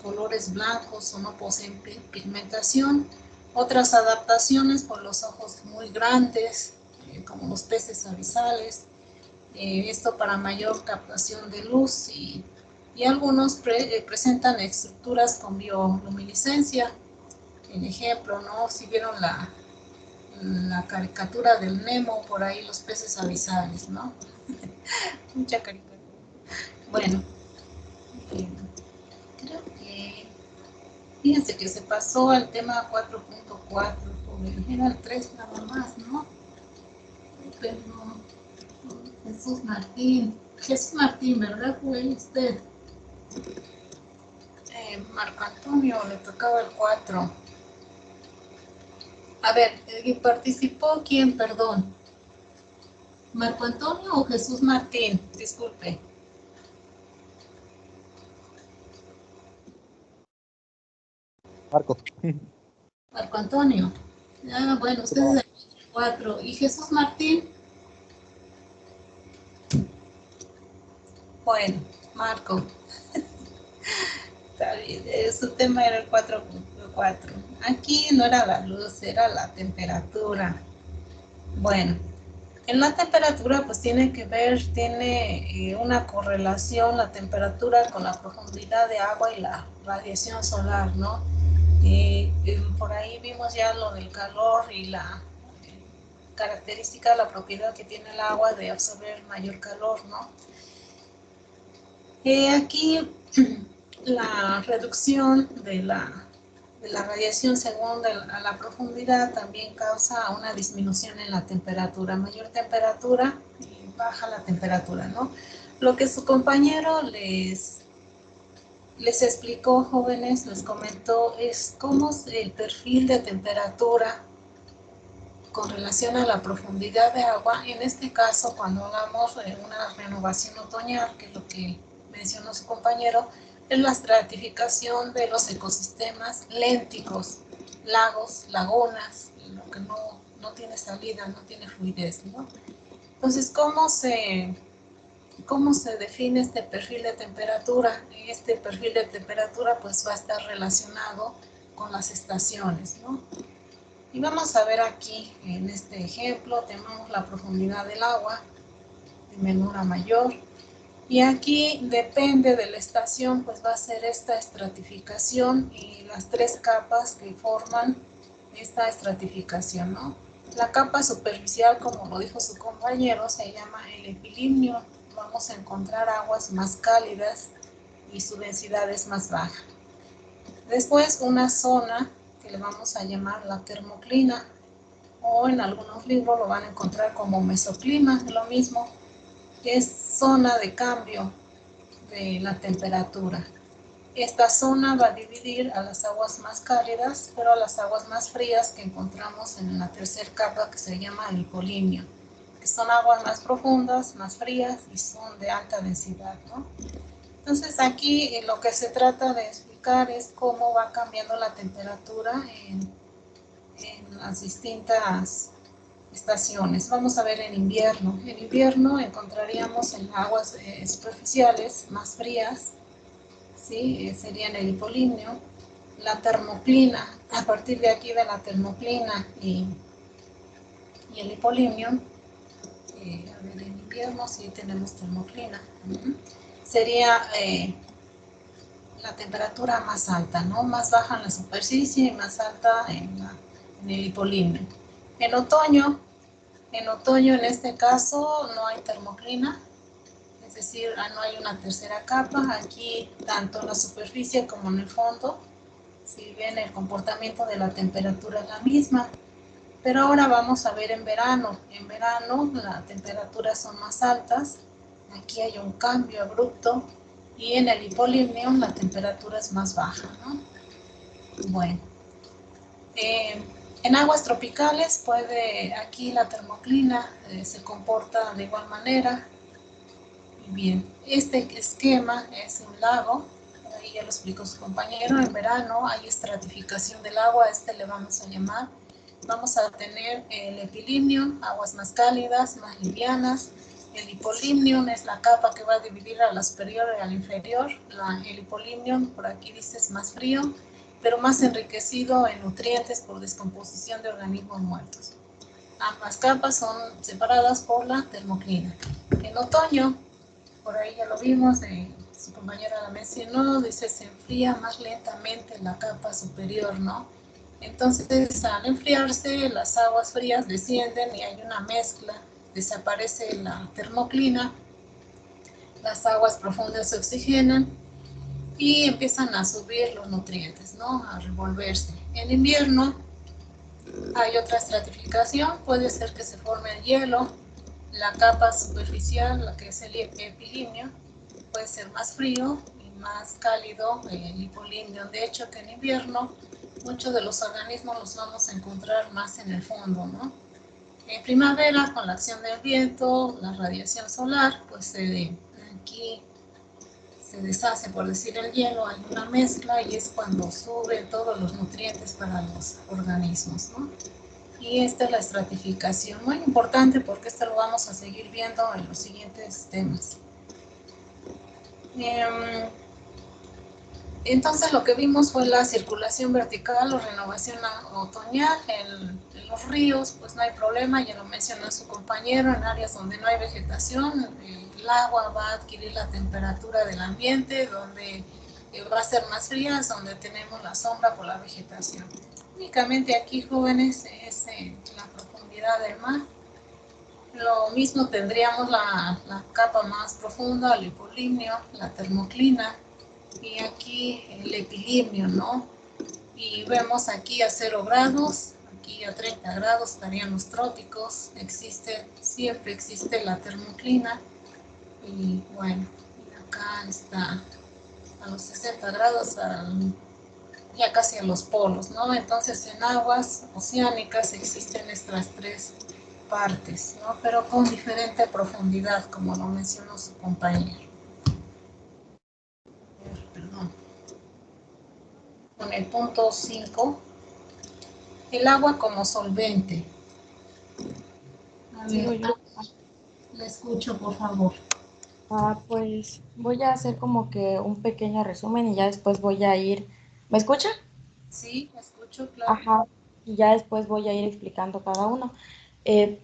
colores blancos o no poseen pigmentación. Otras adaptaciones por los ojos muy grandes, como los peces abisales, esto para mayor captación de luz, y algunos presentan estructuras con bioluminiscencia. En ejemplo, ¿no? Si vieron la caricatura del Nemo, por ahí los peces abisales, ¿no? Mucha caricatura. Bueno, creo que, fíjense que se pasó al tema 4.4, era el 3 nada más, ¿no? Pero Jesús Martín, ¿verdad? Fue usted. Marco Antonio, le tocaba el 4. A ver, ¿participó quién, perdón? ¿Marco Antonio o Jesús Martín? Disculpe. Marco. Marco Antonio. Ah, bueno, usted es el 4. ¿Y Jesús Martín? Bueno, Marco. Está bien, su tema era el 4.4. Aquí no era la luz, era la temperatura. Bueno, en la temperatura pues tiene una correlación la temperatura con la profundidad de agua y la radiación solar, ¿no? Por ahí vimos ya lo del calor y la característica, la propiedad que tiene el agua de absorber mayor calor, ¿no? Aquí la reducción de la radiación según a la profundidad también causa una disminución en la temperatura. Mayor temperatura y baja la temperatura, ¿no? Lo que su compañero les explicó, jóvenes, les comentó, es cómo el perfil de temperatura con relación a la profundidad de agua. En este caso, cuando hablamos de una renovación otoñal, que es lo que mencionó su compañero, es la estratificación de los ecosistemas lénticos, lagos, lagunas, lo que no tiene salida, no tiene fluidez, ¿no? Entonces, ¿cómo se define este perfil de temperatura? Este perfil de temperatura pues va a estar relacionado con las estaciones, ¿no? Y vamos a ver aquí, en este ejemplo, tenemos la profundidad del agua, de menor a mayor. Y aquí depende de la estación, pues va a ser esta estratificación y las tres capas que forman esta estratificación, ¿no? La capa superficial, como lo dijo su compañero, se llama el epilimnio. Vamos a encontrar aguas más cálidas y su densidad es más baja. Después una zona que le vamos a llamar la termoclina, o en algunos libros lo van a encontrar como mesoclima, lo mismo, que es zona de cambio de la temperatura. Esta zona va a dividir a las aguas más cálidas, pero a las aguas más frías que encontramos en la tercera capa, que se llama el hipolimnio, que son aguas más profundas, más frías y son de alta densidad, ¿no? Entonces aquí lo que se trata de explicar es cómo va cambiando la temperatura en las distintas estaciones. Vamos a ver en invierno. En invierno encontraríamos en aguas superficiales más frías, ¿sí? Sería en el hipolimnio. La termoclina, a partir de aquí de la termoclina y el hipolimnio, a ver, en invierno sí tenemos termoclina. Sería la temperatura más alta, ¿no? Más baja en la superficie y más alta en el hipolimnio. En otoño en este caso no hay termoclina, es decir, no hay una tercera capa. Aquí, tanto en la superficie como en el fondo, si ven, el comportamiento de la temperatura es la misma. Pero ahora vamos a ver en verano. En verano las temperaturas son más altas, aquí hay un cambio abrupto, y en el hipolimnio la temperatura es más baja, ¿no? Bueno, en aguas tropicales aquí la termoclina se comporta de igual manera. Bien, este esquema es un lago, ahí ya lo explicó su compañero. En verano hay estratificación del agua, le vamos a llamar. Vamos a tener el epilimnio, aguas más cálidas, más livianas. El hipolimnio es la capa que va a dividir a la superior y a la inferior. El hipolimnio, por aquí dice, es más frío, pero más enriquecido en nutrientes por descomposición de organismos muertos. Ambas capas son separadas por la termoclina. En otoño, por ahí ya lo vimos, su compañera la mencionó, dice, se enfría más lentamente la capa superior, ¿no? Entonces, al enfriarse, las aguas frías descienden y hay una mezcla, desaparece la termoclina, las aguas profundas se oxigenan y empiezan a subir los nutrientes, ¿no? A revolverse. En invierno hay otra estratificación, puede ser que se forme el hielo, la capa superficial, la que es el epilimnio, puede ser más frío y más cálido el hipolimnio. De hecho, que en invierno muchos de los organismos los vamos a encontrar más en el fondo, ¿no? En primavera, con la acción del viento, la radiación solar, pues aquí se deshace, por decir, el hielo, hay una mezcla y es cuando suben todos los nutrientes para los organismos, ¿no? Y esta es la estratificación, muy importante porque esto lo vamos a seguir viendo en los siguientes temas. Entonces lo que vimos fue la circulación vertical o renovación otoñal. En los ríos pues no hay problema, ya lo mencionó su compañero, en áreas donde no hay vegetación, el agua va a adquirir la temperatura del ambiente, donde va a ser más fría, donde tenemos la sombra por la vegetación. Únicamente aquí, jóvenes, es la profundidad del mar. Lo mismo tendríamos la capa más profunda, el hipolimnio, la termoclina, y aquí el epilipnio, ¿no? Y vemos aquí a 0 grados, aquí a 30 grados estarían los trópicos, siempre existe la termoclina, y bueno, y acá está a los 60 grados, ya casi a los polos, ¿no? Entonces en aguas oceánicas existen estas tres partes, ¿no? Pero con diferente profundidad, como lo mencionó su compañero. Perdón. Con el punto 5, el agua como solvente. A Digo ver, yo. le escucho, por favor. Pues voy a hacer como que un pequeño resumen y ya después voy a ir. ¿Me escucha? Sí, escucho, claro. Ajá. Y ya después voy a ir explicando cada uno. Eh,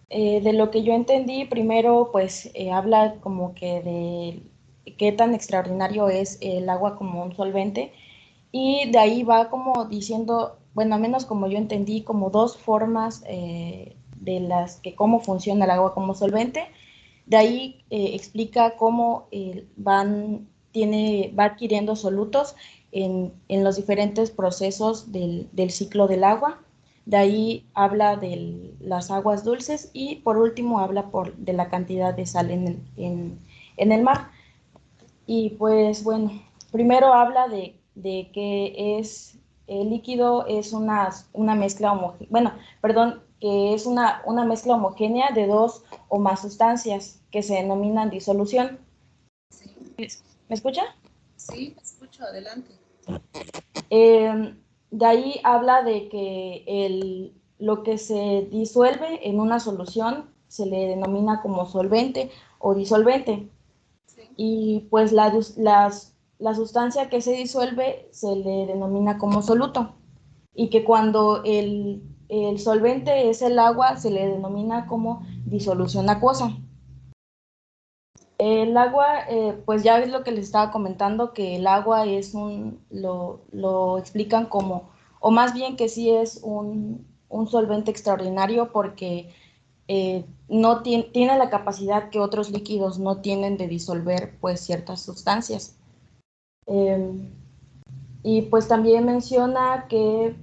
de lo que yo entendí, primero pues habla como que de qué tan extraordinario es el agua como un solvente y de ahí va como diciendo, bueno, al menos como yo entendí, como dos formas de las que cómo funciona el agua como solvente. De ahí explica cómo va adquiriendo solutos en los diferentes procesos del ciclo del agua. De ahí habla de las aguas dulces y por último habla de la cantidad de sal en el mar. Y pues bueno, primero habla de que el líquido es una mezcla homogénea, bueno, perdón, que es una mezcla homogénea de dos o más sustancias que se denominan disolución. Sí, ¿Me escucha? sí, escucho, adelante. De ahí habla de que lo que se disuelve en una solución se le denomina como solvente o disolvente. Sí. Y pues la sustancia que se disuelve se le denomina como soluto y que cuando el solvente es el agua se le denomina como disolución acuosa. El agua, pues ya es lo que les estaba comentando, que el agua lo explican como, o más bien que sí es un solvente extraordinario porque no tiene la capacidad que otros líquidos no tienen de disolver pues ciertas sustancias. Eh, y pues también menciona que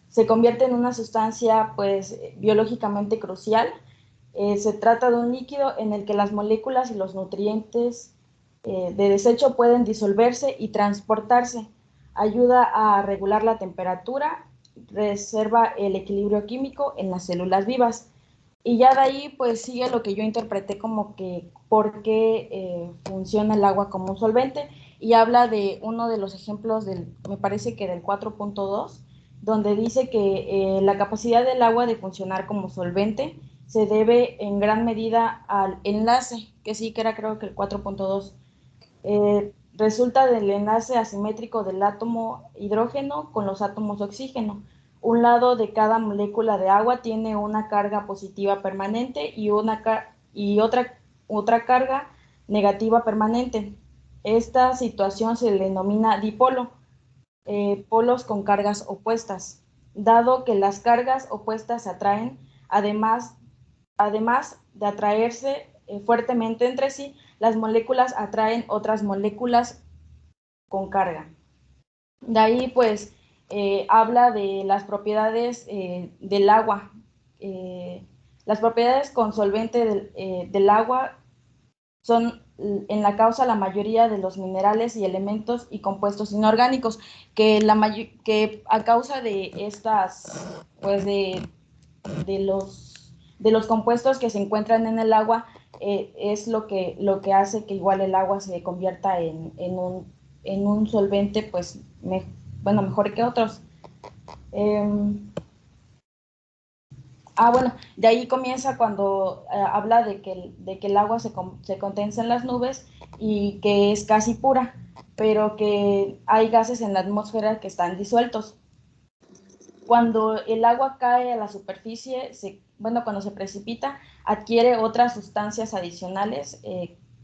se convierte en una sustancia pues biológicamente crucial. Se trata de un líquido en el que las moléculas y los nutrientes de desecho pueden disolverse y transportarse. Ayuda a regular la temperatura, reserva el equilibrio químico en las células vivas. Y ya de ahí pues sigue lo que yo interpreté como que por qué funciona el agua como un solvente y habla de uno de los ejemplos me parece que del 4.2, donde dice que la capacidad del agua de funcionar como solvente se debe en gran medida al enlace, que sí que era creo que el 4.2. Resulta del enlace asimétrico del átomo hidrógeno con los átomos oxígeno. Un lado de cada molécula de agua tiene una carga positiva permanente y otra carga negativa permanente. Esta situación se le denomina dipolo, polos con cargas opuestas. Dado que las cargas opuestas se atraen, además de atraerse fuertemente entre sí, las moléculas atraen otras moléculas con carga. De ahí, pues, habla de las propiedades del agua. Las propiedades con solvente del agua son en la causa la mayoría de los minerales y elementos y compuestos inorgánicos, que a causa de estas, pues de los compuestos que se encuentran en el agua, es lo que hace que igual el agua se convierta en un solvente, pues, mejor que otros. Bueno, de ahí comienza cuando habla de que el agua se condensa en las nubes y que es casi pura, pero que hay gases en la atmósfera que están disueltos. Cuando el agua cae a la superficie, cuando se precipita, adquiere otras sustancias adicionales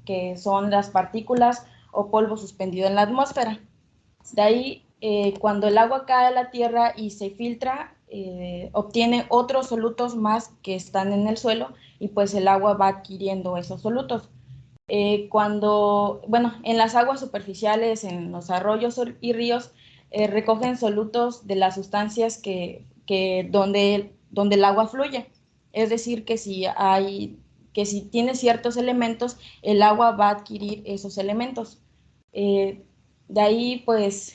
que son las partículas o polvo suspendido en la atmósfera. De ahí, cuando el agua cae a la tierra y se filtra, obtiene otros solutos más que están en el suelo y pues el agua va adquiriendo esos solutos. En las aguas superficiales, en los arroyos y ríos, recogen solutos de las sustancias donde el agua fluye. Es decir, que si tiene ciertos elementos, el agua va a adquirir esos elementos. De ahí, pues,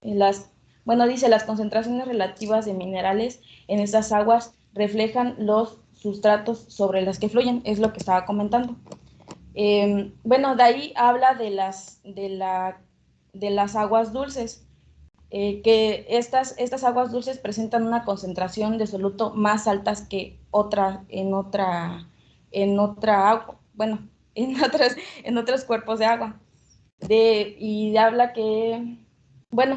dice, las concentraciones relativas de minerales en estas aguas reflejan los sustratos sobre las que fluyen, es lo que estaba comentando. De ahí habla de las aguas dulces, que estas aguas dulces presentan una concentración de soluto más altas que en otros cuerpos de agua. Y habla que,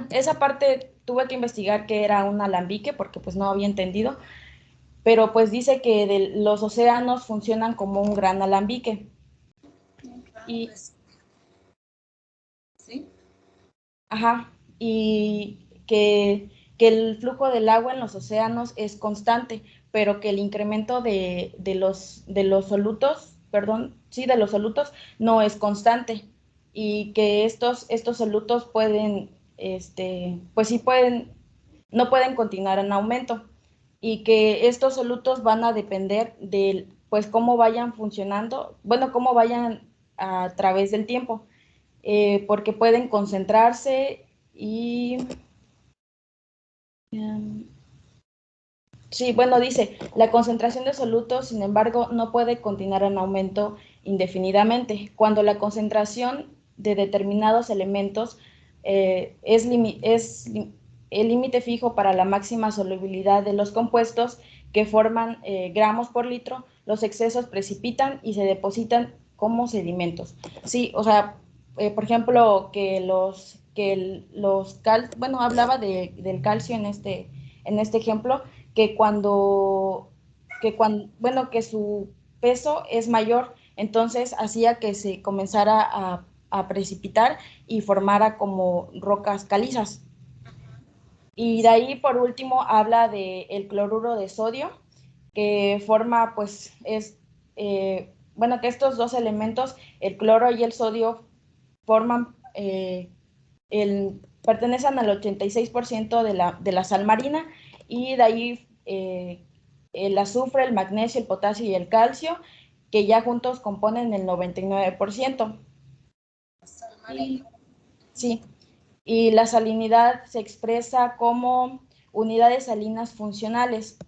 esa parte tuve que investigar que era un alambique porque pues no había entendido, pero pues dice que los océanos funcionan como un gran alambique. Y, ¿sí? Ajá, y que el flujo del agua en los océanos es constante, pero que el incremento de los solutos, de los solutos no es constante, y que estos solutos pueden, pues sí no pueden continuar en aumento, y que estos solutos van a depender de, pues, cómo vayan funcionando, cómo vayan a través del tiempo. Porque pueden concentrarse y... sí, dice, la concentración de solutos, sin embargo, no puede continuar en aumento indefinidamente. Cuando la concentración de determinados elementos es el límite fijo para la máxima solubilidad de los compuestos que forman gramos por litro, los excesos precipitan y se depositan como sedimentos. Sí, o sea, por ejemplo, hablaba del calcio en este ejemplo, que su peso es mayor, entonces hacía que se comenzara a precipitar y formara como rocas calizas. Y de ahí, por último, habla del cloruro de sodio, que forma, pues, que estos dos elementos, el cloro y el sodio, forman, pertenecen al 86% de la sal marina, y de ahí el azufre, el magnesio, el potasio y el calcio, que ya juntos componen el 99%. Sal marina. Sí, y la salinidad se expresa como unidades salinas funcionales.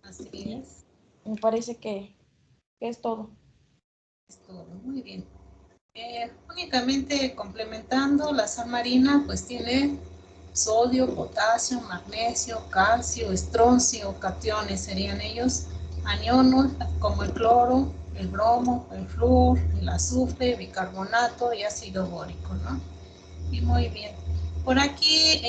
Así es. Me parece que es todo. Es todo, muy bien. Únicamente complementando, la sal marina pues tiene sodio, potasio, magnesio, calcio, estroncio, cationes serían ellos, anionos como el cloro, el bromo, el flúor, el azufre, bicarbonato y ácido bórico, ¿no? Y muy bien. Por aquí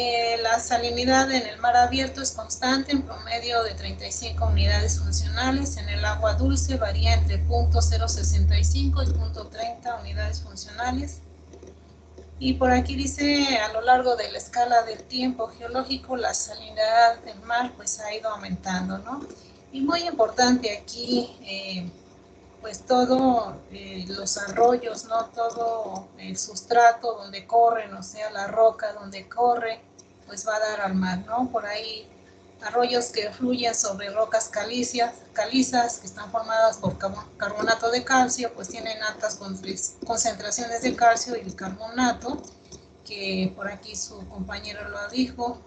la salinidad en el mar abierto es constante, en promedio de 35 unidades funcionales. En el agua dulce varía entre 0.065 y 0.30 unidades funcionales. Y por aquí dice, a lo largo de la escala del tiempo geológico, la salinidad del mar pues ha ido aumentando, ¿no? Y muy importante aquí, pues todo los arroyos, ¿no? Todo el sustrato donde corren, o sea, la roca donde corre, pues va a dar al mar, ¿no? Por ahí arroyos que fluyen sobre rocas calizas que están formadas por carbonato de calcio, pues tienen altas concentraciones de calcio y bicarbonato, que por aquí su compañero lo dijo,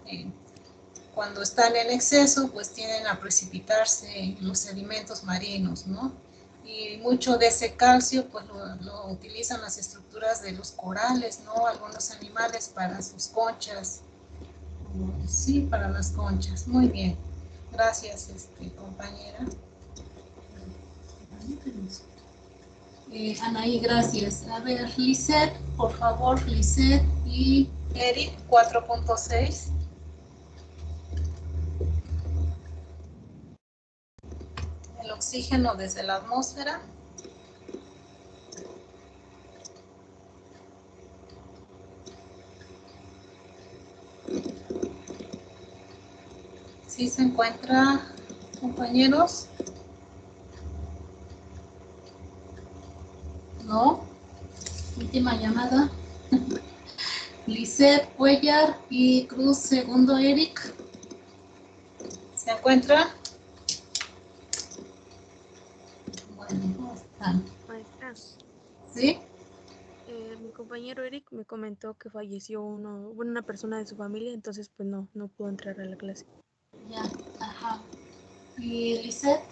cuando están en exceso, pues tienden a precipitarse los sedimentos marinos, ¿no? Y mucho de ese calcio, pues lo utilizan las estructuras de los corales, ¿no? Algunos animales para sus conchas. Sí, para las conchas. Muy bien. Gracias, compañera. Anaí, gracias. A ver, Lisette, por favor, Lisette y Eric, 4.6. El oxígeno desde la atmósfera. ¿Sí se encuentra, compañeros? ¿No? Última llamada. Lisette Cuellar y Cruz Segundo Eric. ¿Se encuentra? Bueno, no están. Maestra, ¿Sí? mi compañero Eric me comentó que falleció una persona de su familia, entonces pues no pudo entrar a la clase. Ya, ajá. ¿Y Lisette?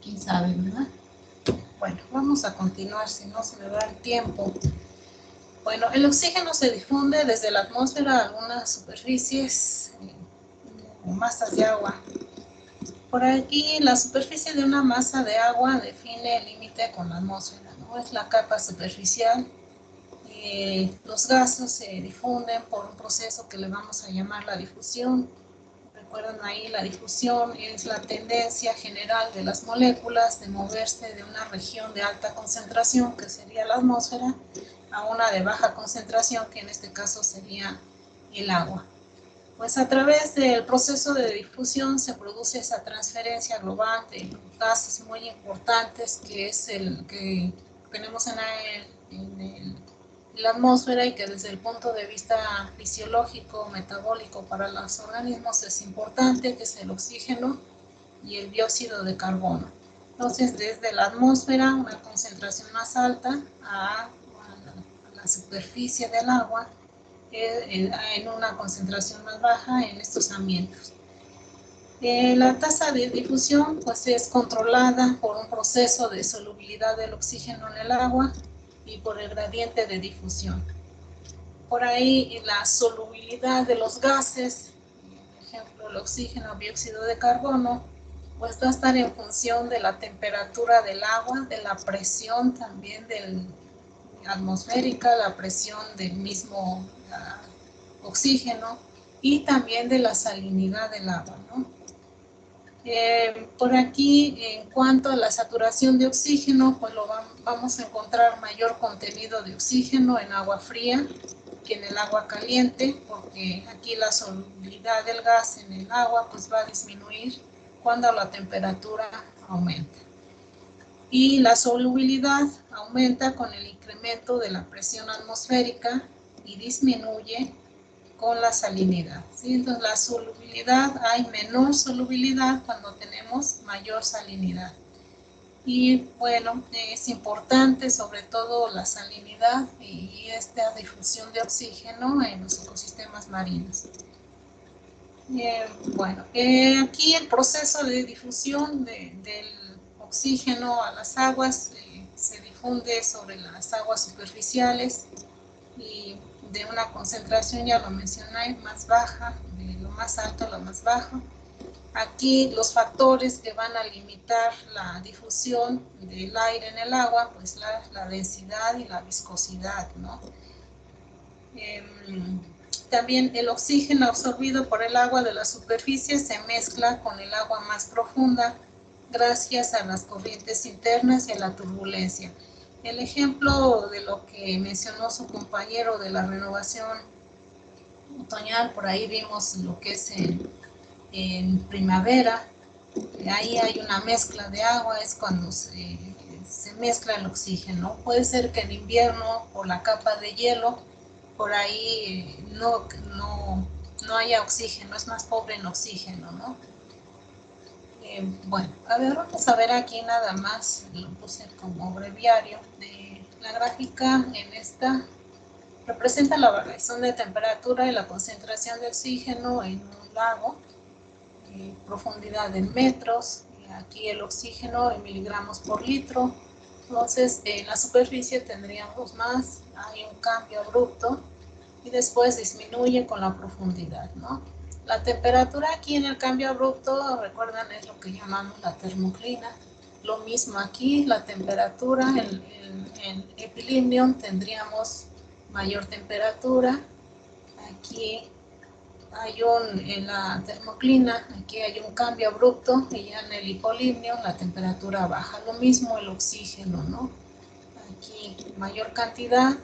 ¿Quién sabe, verdad? Bueno, vamos a continuar, si no se me va el tiempo. Bueno, el oxígeno se difunde desde la atmósfera a algunas superficies o masas de agua. Por aquí, la superficie de una masa de agua define el límite con la atmósfera, ¿no? Es la capa superficial. Los gases se difunden por un proceso que le vamos a llamar la difusión. Recuerdan ahí, la difusión es la tendencia general de las moléculas de moverse de una región de alta concentración, que sería la atmósfera, a una de baja concentración, que en este caso sería el agua. Pues a través del proceso de difusión se produce esa transferencia global de gases muy importantes, que es el que tenemos en la atmósfera y que desde el punto de vista fisiológico, metabólico para los organismos es importante, que es el oxígeno y el dióxido de carbono. Entonces, desde la atmósfera, una concentración más alta a la superficie del agua, en una concentración más baja en estos ambientes. La tasa de difusión pues, es controlada por un proceso de solubilidad del oxígeno en el agua y por el gradiente de difusión. Por ahí la solubilidad de los gases, por ejemplo el oxígeno o dióxido de carbono, pues va a estar en función de la temperatura del agua, de la presión también atmosférica, la presión del mismo oxígeno y también de la salinidad del agua, ¿no? Por aquí, en cuanto a la saturación de oxígeno, pues vamos a encontrar mayor contenido de oxígeno en agua fría que en el agua caliente, porque aquí la solubilidad del gas en el agua pues va a disminuir cuando la temperatura aumenta. Y la solubilidad aumenta con el incremento de la presión atmosférica y disminuye con la salinidad, ¿sí? Entonces la solubilidad, hay menor solubilidad cuando tenemos mayor salinidad. Y bueno, es importante sobre todo la salinidad y esta difusión de oxígeno en los ecosistemas marinos. Bueno, aquí el proceso de difusión del oxígeno a las aguas se difunde sobre las aguas superficiales y de una concentración, ya lo mencioné, más baja, de lo más alto a lo más bajo. Aquí los factores que van a limitar la difusión del aire en el agua, pues la densidad y la viscosidad, ¿no? También el oxígeno absorbido por el agua de la superficie se mezcla con el agua más profunda gracias a las corrientes internas y a la turbulencia. El ejemplo de lo que mencionó su compañero de la renovación otoñal, por ahí vimos lo que es en primavera, ahí hay una mezcla de agua, es cuando se mezcla el oxígeno. Puede ser que en invierno, por la capa de hielo, por ahí no haya oxígeno, es más pobre en oxígeno, ¿no? Bueno, a ver, vamos a ver aquí nada más, lo puse como breviario de la gráfica. En esta representa la variación de temperatura y la concentración de oxígeno en un lago, profundidad en metros, aquí el oxígeno en miligramos por litro. Entonces en la superficie tendríamos más, hay un cambio abrupto y después disminuye con la profundidad, ¿no? La temperatura aquí en el cambio abrupto, recuerdan, es lo que llamamos la termoclina. Lo mismo aquí, la temperatura en equilibrio tendríamos mayor temperatura. Aquí hay en la termoclina, aquí hay un cambio abrupto y ya en el equilibrio la temperatura baja. Lo mismo el oxígeno, ¿no? Aquí mayor cantidad,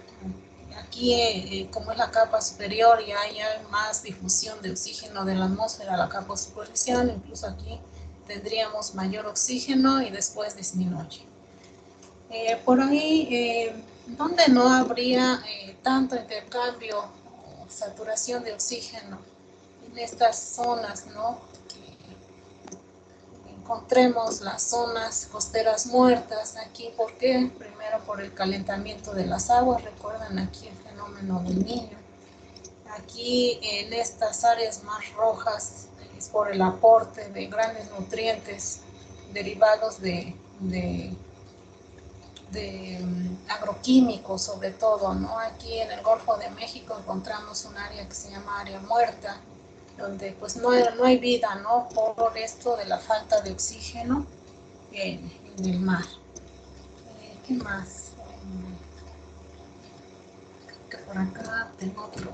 Aquí, como es la capa superior, ya hay más difusión de oxígeno de la atmósfera a la capa superficial, incluso aquí tendríamos mayor oxígeno y después disminuye. Por ahí, donde no habría tanto intercambio o saturación de oxígeno, en estas zonas, ¿no? Encontremos las zonas costeras muertas aquí. ¿Por qué? Primero por el calentamiento de las aguas. Recuerdan aquí el fenómeno del Niño. Aquí en estas áreas más rojas es por el aporte de grandes nutrientes derivados de agroquímicos, sobre todo, ¿no? Aquí en el Golfo de México encontramos un área que se llama área muerta, donde pues no hay vida, ¿no? Por esto de la falta de oxígeno en el mar. ¿Qué más? Creo que por acá tengo otro.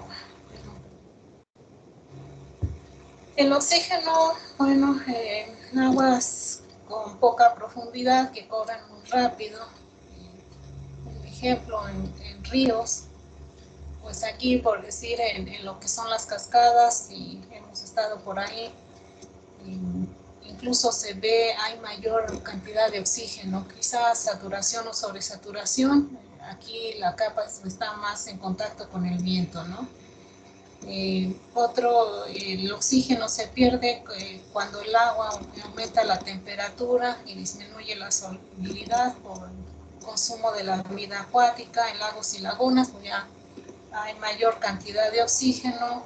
El oxígeno, bueno, en aguas con poca profundidad que corren muy rápido, por ejemplo en ríos, pues aquí por decir en lo que son las cascadas, y hemos estado por ahí, incluso se ve, hay mayor cantidad de oxígeno, quizás saturación o sobresaturación. Aquí la capa está más en contacto con el viento, ¿no? El oxígeno se pierde cuando el agua aumenta la temperatura y disminuye la solubilidad por el consumo de la vida acuática en lagos y lagunas, pues ya hay mayor cantidad de oxígeno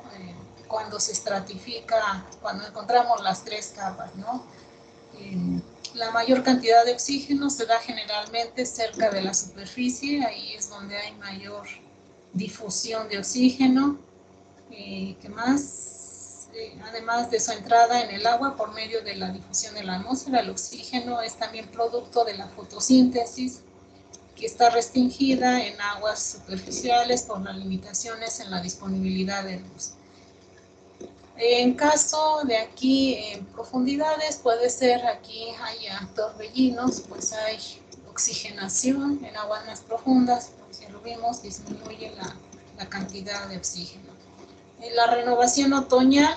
cuando se estratifica, cuando encontramos las tres capas, ¿no? La mayor cantidad de oxígeno se da generalmente cerca de la superficie, ahí es donde hay mayor difusión de oxígeno. ¿Qué más? Además de su entrada en el agua por medio de la difusión de la atmósfera, el oxígeno es también producto de la fotosíntesis, que está restringida en aguas superficiales por las limitaciones en la disponibilidad de luz. En caso de aquí en profundidades, puede ser aquí haya torbellinos, pues hay oxigenación en aguas más profundas, pues ya lo vimos, disminuye la cantidad de oxígeno. La renovación otoñal,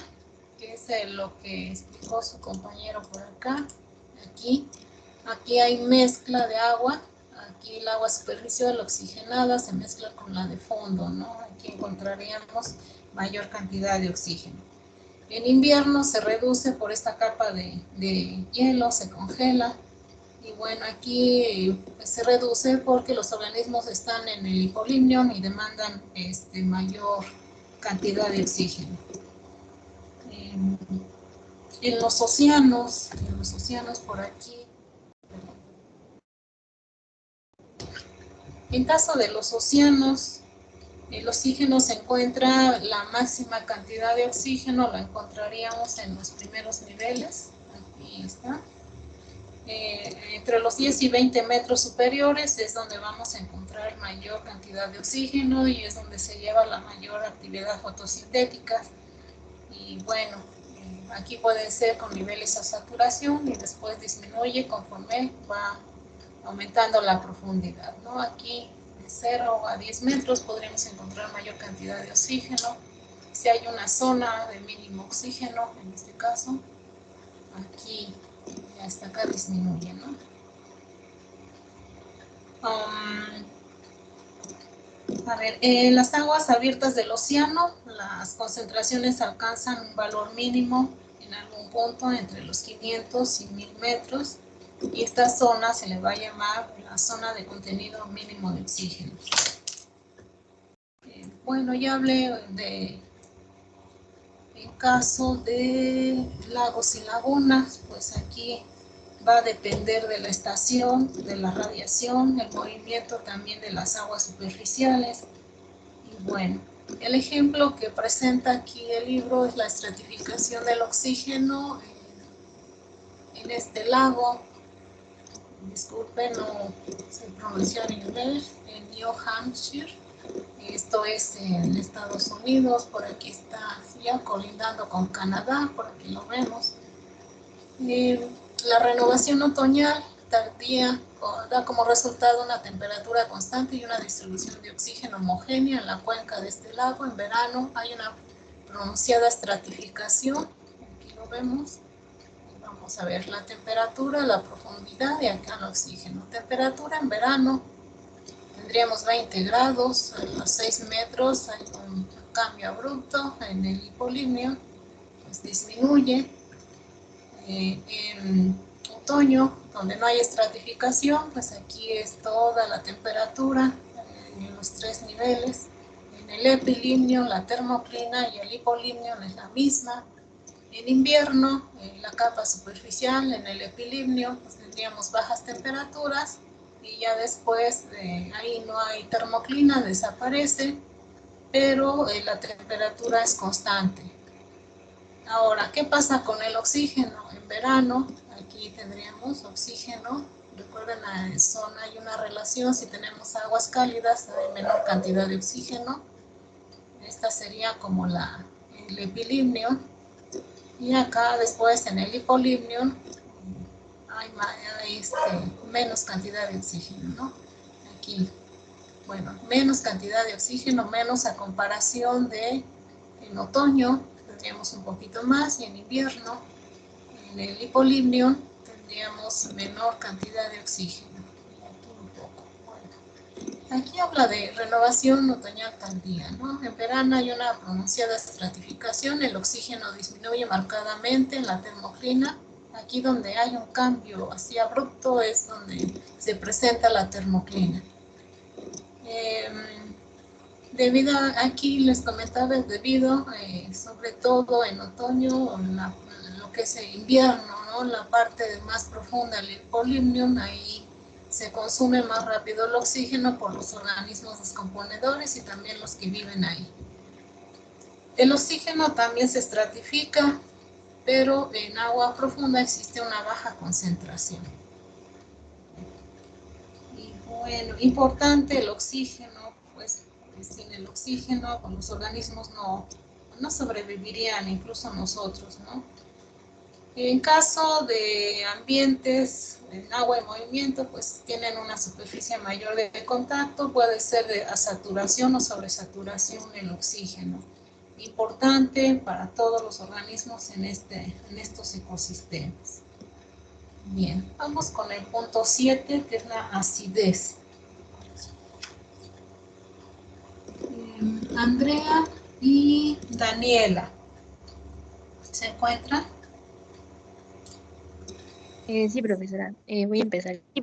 que es lo que explicó su compañero por acá, aquí hay mezcla de agua, aquí el agua superficial oxigenada se mezcla con la de fondo, ¿no? Aquí encontraríamos mayor cantidad de oxígeno. En invierno se reduce por esta capa de hielo, se congela, y bueno, aquí se reduce porque los organismos están en el hipolimnion y demandan mayor cantidad de oxígeno. En los océanos por aquí, en caso de los océanos, el oxígeno se encuentra, la máxima cantidad de oxígeno la encontraríamos en los primeros niveles, aquí está. Entre los 10 y 20 metros superiores es donde vamos a encontrar mayor cantidad de oxígeno y es donde se lleva la mayor actividad fotosintética. Y bueno, aquí puede ser con niveles de saturación y después disminuye conforme va aumentando la profundidad, ¿no? Aquí de 0 a 10 metros podremos encontrar mayor cantidad de oxígeno. Si hay una zona de mínimo oxígeno, en este caso, aquí hasta acá disminuye, ¿no? En las aguas abiertas del océano, las concentraciones alcanzan un valor mínimo en algún punto entre los 500 y 1000 metros, y esta zona se le va a llamar la zona de contenido mínimo de oxígeno. Bueno, ya hablé en caso de lagos y lagunas, pues aquí va a depender de la estación, de la radiación, el movimiento también de las aguas superficiales. Y bueno, el ejemplo que presenta aquí el libro es la estratificación del oxígeno en este lago. Disculpen, no sé pronunciar inglés, en New Hampshire. Esto es en Estados Unidos, por aquí está ya colindando con Canadá, por aquí lo vemos. La renovación otoñal tardía Da como resultado una temperatura constante y una distribución de oxígeno homogénea en la cuenca de este lago. En verano hay una pronunciada estratificación, aquí lo vemos. Vamos a ver la temperatura, la profundidad y acá el oxígeno. Temperatura en verano tendríamos 20 grados, a los 6 metros hay un cambio abrupto en el hipolimnio, pues disminuye. En otoño, donde no hay estratificación, pues aquí es toda la temperatura en los 3 niveles. En el epilimnio, la termoclina y el hipolimnio es la misma. En invierno, la capa superficial, en el epilimnio, pues tendríamos bajas temperaturas y ya después ahí no hay termoclina, desaparece, pero la temperatura es constante. Ahora, ¿qué pasa con el oxígeno? En verano, aquí tendríamos oxígeno. Recuerden, hay una relación, si tenemos aguas cálidas, hay menor cantidad de oxígeno. Esta sería como el epilimnio. Y acá después en el hipolimnio hay menos cantidad de oxígeno, ¿no? Aquí, bueno, menos cantidad de oxígeno, menos a comparación de en otoño, tendríamos un poquito más, y en invierno, en el hipolimnio, tendríamos menor cantidad de oxígeno. Y aquí un poco, bueno. Aquí habla de renovación otoñal tardía, ¿no? En verano hay una pronunciada estratificación, el oxígeno disminuye marcadamente en la termoclina. Aquí donde hay un cambio así abrupto es donde se presenta la termoclina. Aquí les comentaba, debido sobre todo en otoño, en lo que es el invierno, ¿no? La parte más profunda del hipolimnio, ahí se consume más rápido el oxígeno por los organismos descomponedores y también los que viven ahí. El oxígeno también se estratifica, pero en agua profunda existe una baja concentración. Y bueno, importante el oxígeno, pues sin el oxígeno, pues, los organismos no sobrevivirían, incluso nosotros, ¿no? En caso de ambientes en agua en movimiento, pues tienen una superficie mayor de contacto, puede ser de asaturación o sobresaturación el oxígeno. Importante para todos los organismos en estos ecosistemas. Bien, vamos con el punto 7, que es la acidez. Andrea y Daniela, ¿se encuentran? Sí, profesora. Voy a empezar. Sí,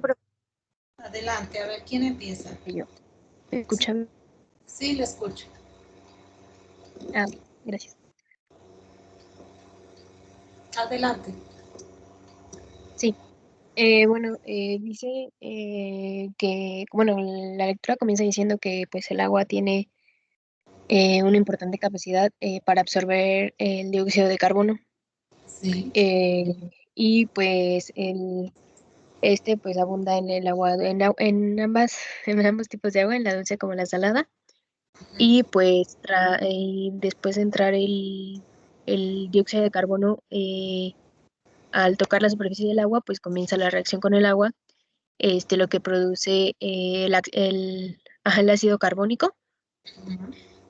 Adelante, a ver, ¿quién empieza? yo. ¿Me escucha? Sí, le escucho. Ah, ok, gracias. Adelante. Sí. Bueno, dice que, bueno, la lectura comienza diciendo que pues el agua tiene una importante capacidad para absorber el dióxido de carbono. Sí. Y pues pues abunda en el agua, en ambos tipos de agua, en la dulce como la salada. Y pues y después de entrar el dióxido de carbono, al tocar la superficie del agua, pues comienza la reacción con el agua, lo que produce el ácido carbónico.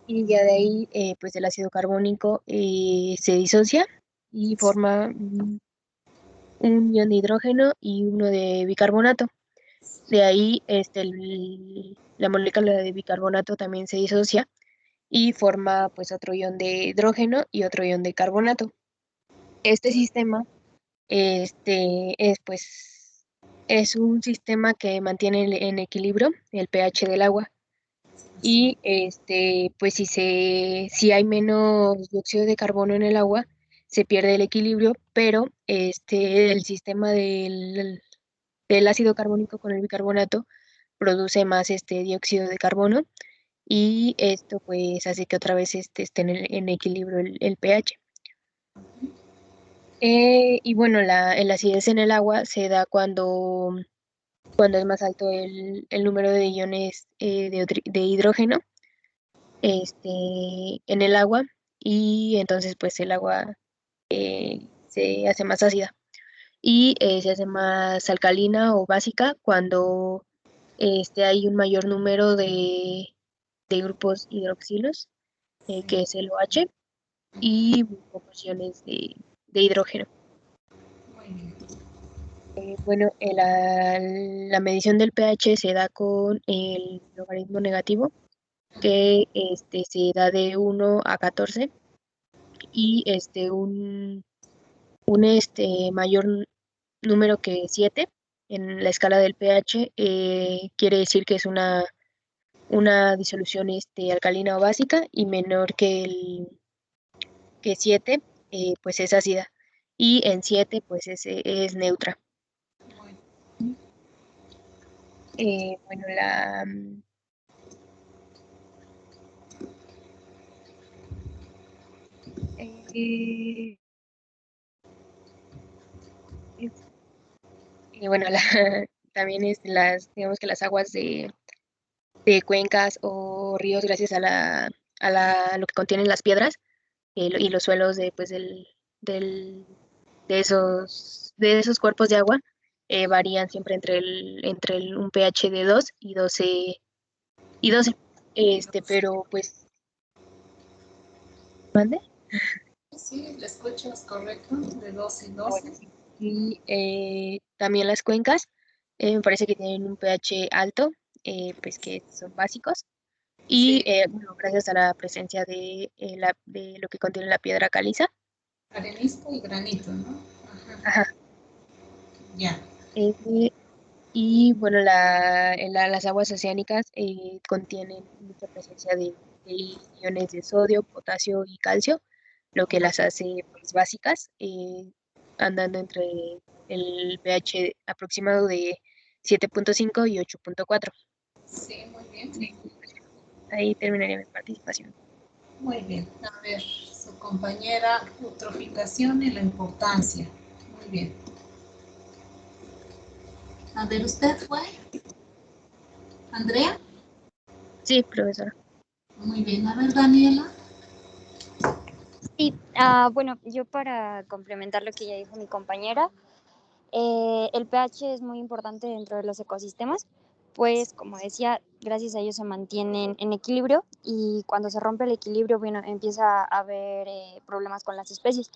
Y ya de ahí, pues el ácido carbónico se disocia y forma un ion de hidrógeno y uno de bicarbonato. De ahí, la molécula de bicarbonato también se disocia y forma pues otro ion de hidrógeno y otro ion de carbonato. Este sistema es un sistema que mantiene en equilibrio el pH del agua. Y pues si hay menos dióxido de carbono en el agua, se pierde el equilibrio, pero el sistema del ácido carbónico con el bicarbonato produce más dióxido de carbono, y esto pues hace que otra vez esté en equilibrio el pH. Y bueno, la acidez en el agua se da cuando es más alto el número de iones de hidrógeno en el agua, y entonces pues el agua se hace más ácida. y se hace más alcalina o básica cuando hay un mayor número de grupos hidroxilos, que es el OH, y proporciones de hidrógeno. Bueno, la medición del pH se da con el logaritmo negativo, que se da de 1 a 14, y un mayor número que 7 en la escala del pH quiere decir que es una disolución alcalina o básica, y menor que 7 pues es ácida, y en 7 pues es neutra. Bueno, bueno, también digamos que las aguas de cuencas o ríos, gracias a lo que contienen las piedras y los suelos de esos cuerpos de agua, varían siempre entre un pH de 2 y 12. Pero pues, ¿mande? Sí, le escucho, es correcto, de 2 y 12. Y también las cuencas, me parece que tienen un pH alto, pues que son básicos. Y bueno, gracias a la presencia de lo que contiene la piedra caliza. Arenisca y granito, ¿no? Ajá. Ya. Y bueno, las aguas oceánicas contienen mucha presencia de iones de sodio, potasio y calcio, lo que las hace pues, básicas, andando entre el pH aproximado de 7.5 y 8.4. Sí, muy bien. Ahí terminaría mi participación. Muy bien. A ver, su compañera, eutroficación y la importancia. Muy bien. A ver, ¿usted fue? ¿Andrea? Sí, profesora. Muy bien. A ver, Daniela. Sí, bueno, yo para complementar lo que ya dijo mi compañera, el pH es muy importante dentro de los ecosistemas, pues como decía, gracias a ello se mantienen en equilibrio, y cuando se rompe el equilibrio, bueno, empieza a haber problemas con las especies.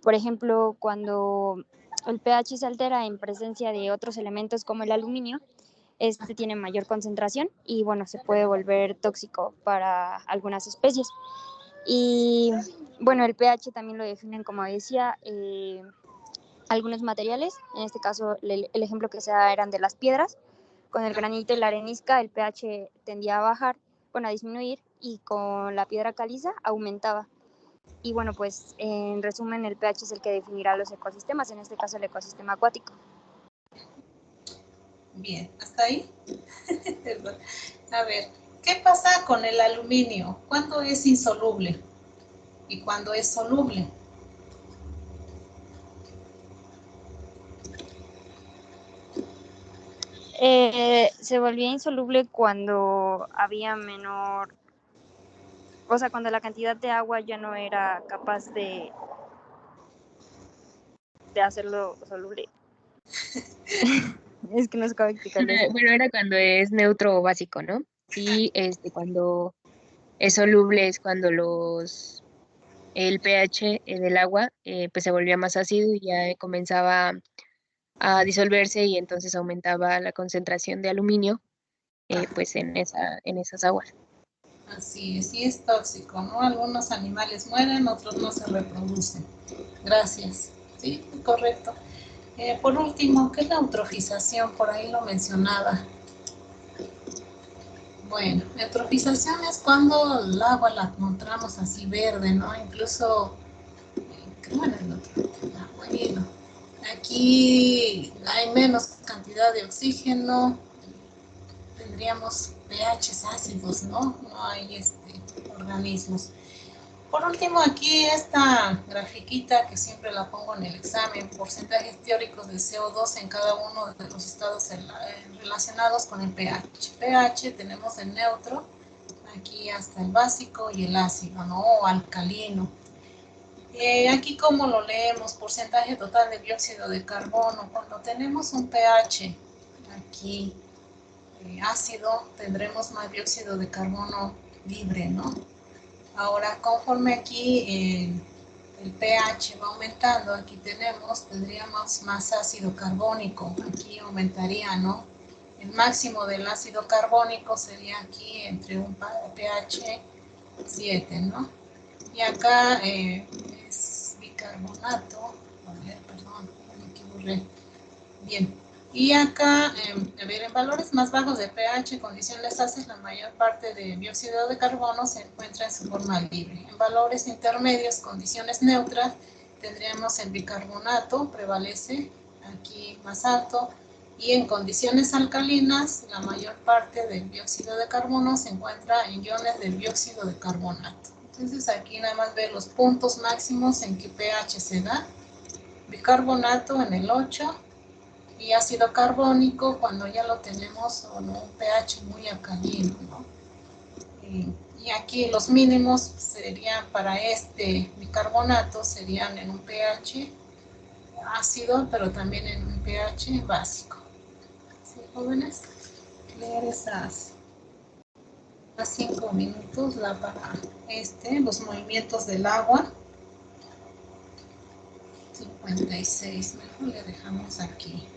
Por ejemplo, cuando el pH se altera en presencia de otros elementos como el aluminio, este tiene mayor concentración y bueno, se puede volver tóxico para algunas especies. Y bueno, el pH también lo definen, como decía, algunos materiales. En este caso, el ejemplo que se da eran de las piedras. Con el granito y la arenisca, el pH tendía a bajar, bueno, a disminuir, y con la piedra caliza aumentaba. Y bueno, pues en resumen, el pH es el que definirá los ecosistemas, en este caso el ecosistema acuático. Bien, ¿hasta ahí? A ver, ¿qué pasa con el aluminio? ¿Cuándo es insoluble? ¿Y cuándo es soluble? Se volvía insoluble cuando había menor, o sea, cuando la cantidad de agua ya no era capaz de hacerlo soluble. Es que no sé cómo explicarlo. Bueno, era cuando es neutro o básico, ¿no? Y cuando es soluble es cuando el pH del agua pues se volvía más ácido y ya comenzaba a disolverse, y entonces aumentaba la concentración de aluminio pues en esas aguas. Así es, sí es tóxico, ¿no? Algunos animales mueren, otros no se reproducen. Gracias. Sí, correcto. Por último, ¿qué es la eutrofización? Por ahí lo mencionaba. Bueno, eutrofización es cuando el agua la encontramos así verde, ¿no? Incluso, ¿cómo era el otro? Agua hielo. Aquí hay menos cantidad de oxígeno, tendríamos pHs ácidos, ¿no? No hay organismos. Por último, aquí esta grafiquita que siempre la pongo en el examen, porcentajes teóricos de CO2 en cada uno de los estados relacionados con el pH. pH tenemos el neutro, aquí hasta el básico y el ácido, ¿no? O alcalino. Aquí como lo leemos, porcentaje total de dióxido de carbono. Cuando tenemos un pH aquí ácido, tendremos más dióxido de carbono libre, ¿no? Ahora, conforme aquí el pH va aumentando, aquí tendríamos más ácido carbónico, aquí aumentaría, ¿no? El máximo del ácido carbónico sería aquí entre un pH 7, ¿no? Y acá es bicarbonato, perdón, me equivoqué. Bien, y acá, a ver, en valores más bajos de pH, condiciones ácidas, la mayor parte de dióxido de carbono se encuentra en su forma libre. En valores intermedios, condiciones neutras, tendríamos el bicarbonato, prevalece aquí más alto, y en condiciones alcalinas, la mayor parte del dióxido de carbono se encuentra en iones del dióxido de carbonato. Entonces aquí nada más ver los puntos máximos en que pH se da. Bicarbonato en el 8 y ácido carbónico cuando ya lo tenemos en un pH muy alcalino, ¿no? Y aquí los mínimos serían para este bicarbonato, serían en un pH ácido, pero también en un pH básico. ¿Sí, jóvenes? Leer esas 5 minutos para los movimientos del agua. 56, mejor le dejamos aquí.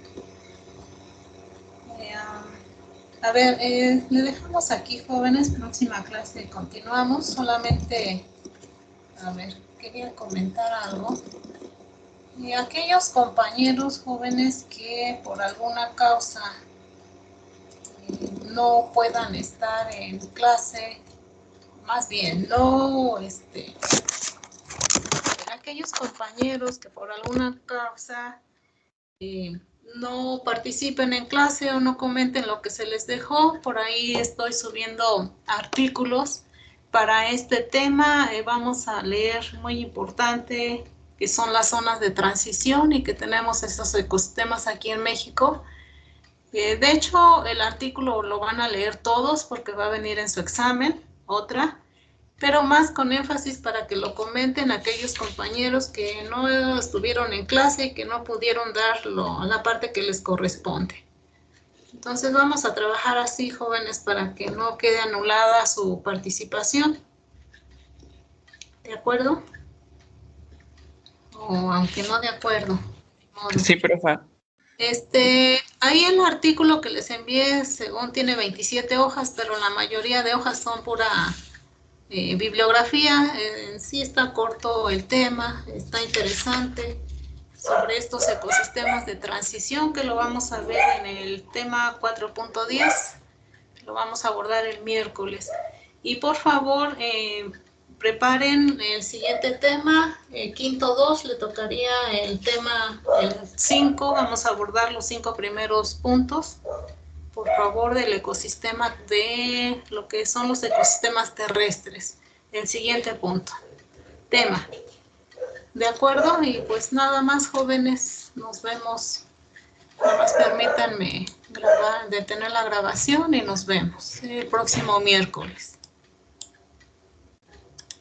A ver, le dejamos aquí, jóvenes, próxima clase continuamos. Solamente, a ver, quería comentar algo. Y aquellos compañeros jóvenes que por alguna causa no puedan estar en clase, más bien, aquellos compañeros que por alguna causa no participen en clase o no comenten lo que se les dejó, por ahí estoy subiendo artículos para este tema. Vamos a leer muy importante que son las zonas de transición y que tenemos estos ecosistemas aquí en México. De hecho, el artículo lo van a leer todos porque va a venir en su examen, pero más con énfasis para que lo comenten aquellos compañeros que no estuvieron en clase y que no pudieron dar la parte que les corresponde. Entonces vamos a trabajar así, jóvenes, para que no quede anulada su participación. ¿De acuerdo? O aunque no de acuerdo. Sí, profa. Ahí el artículo que les envié, según tiene 27 hojas, pero la mayoría de hojas son pura bibliografía. En sí está corto el tema, está interesante sobre estos ecosistemas de transición que lo vamos a ver en el tema 4.10, lo vamos a abordar el miércoles. Y por favor, preparen el siguiente tema, el quinto 2, le tocaría el tema el 5, vamos a abordar los 5 primeros puntos, por favor, del ecosistema, de lo que son los ecosistemas terrestres. El siguiente punto. Tema. ¿De acuerdo? Y pues nada más, jóvenes, nos vemos. Nada más permítanme detener la grabación y nos vemos el próximo miércoles.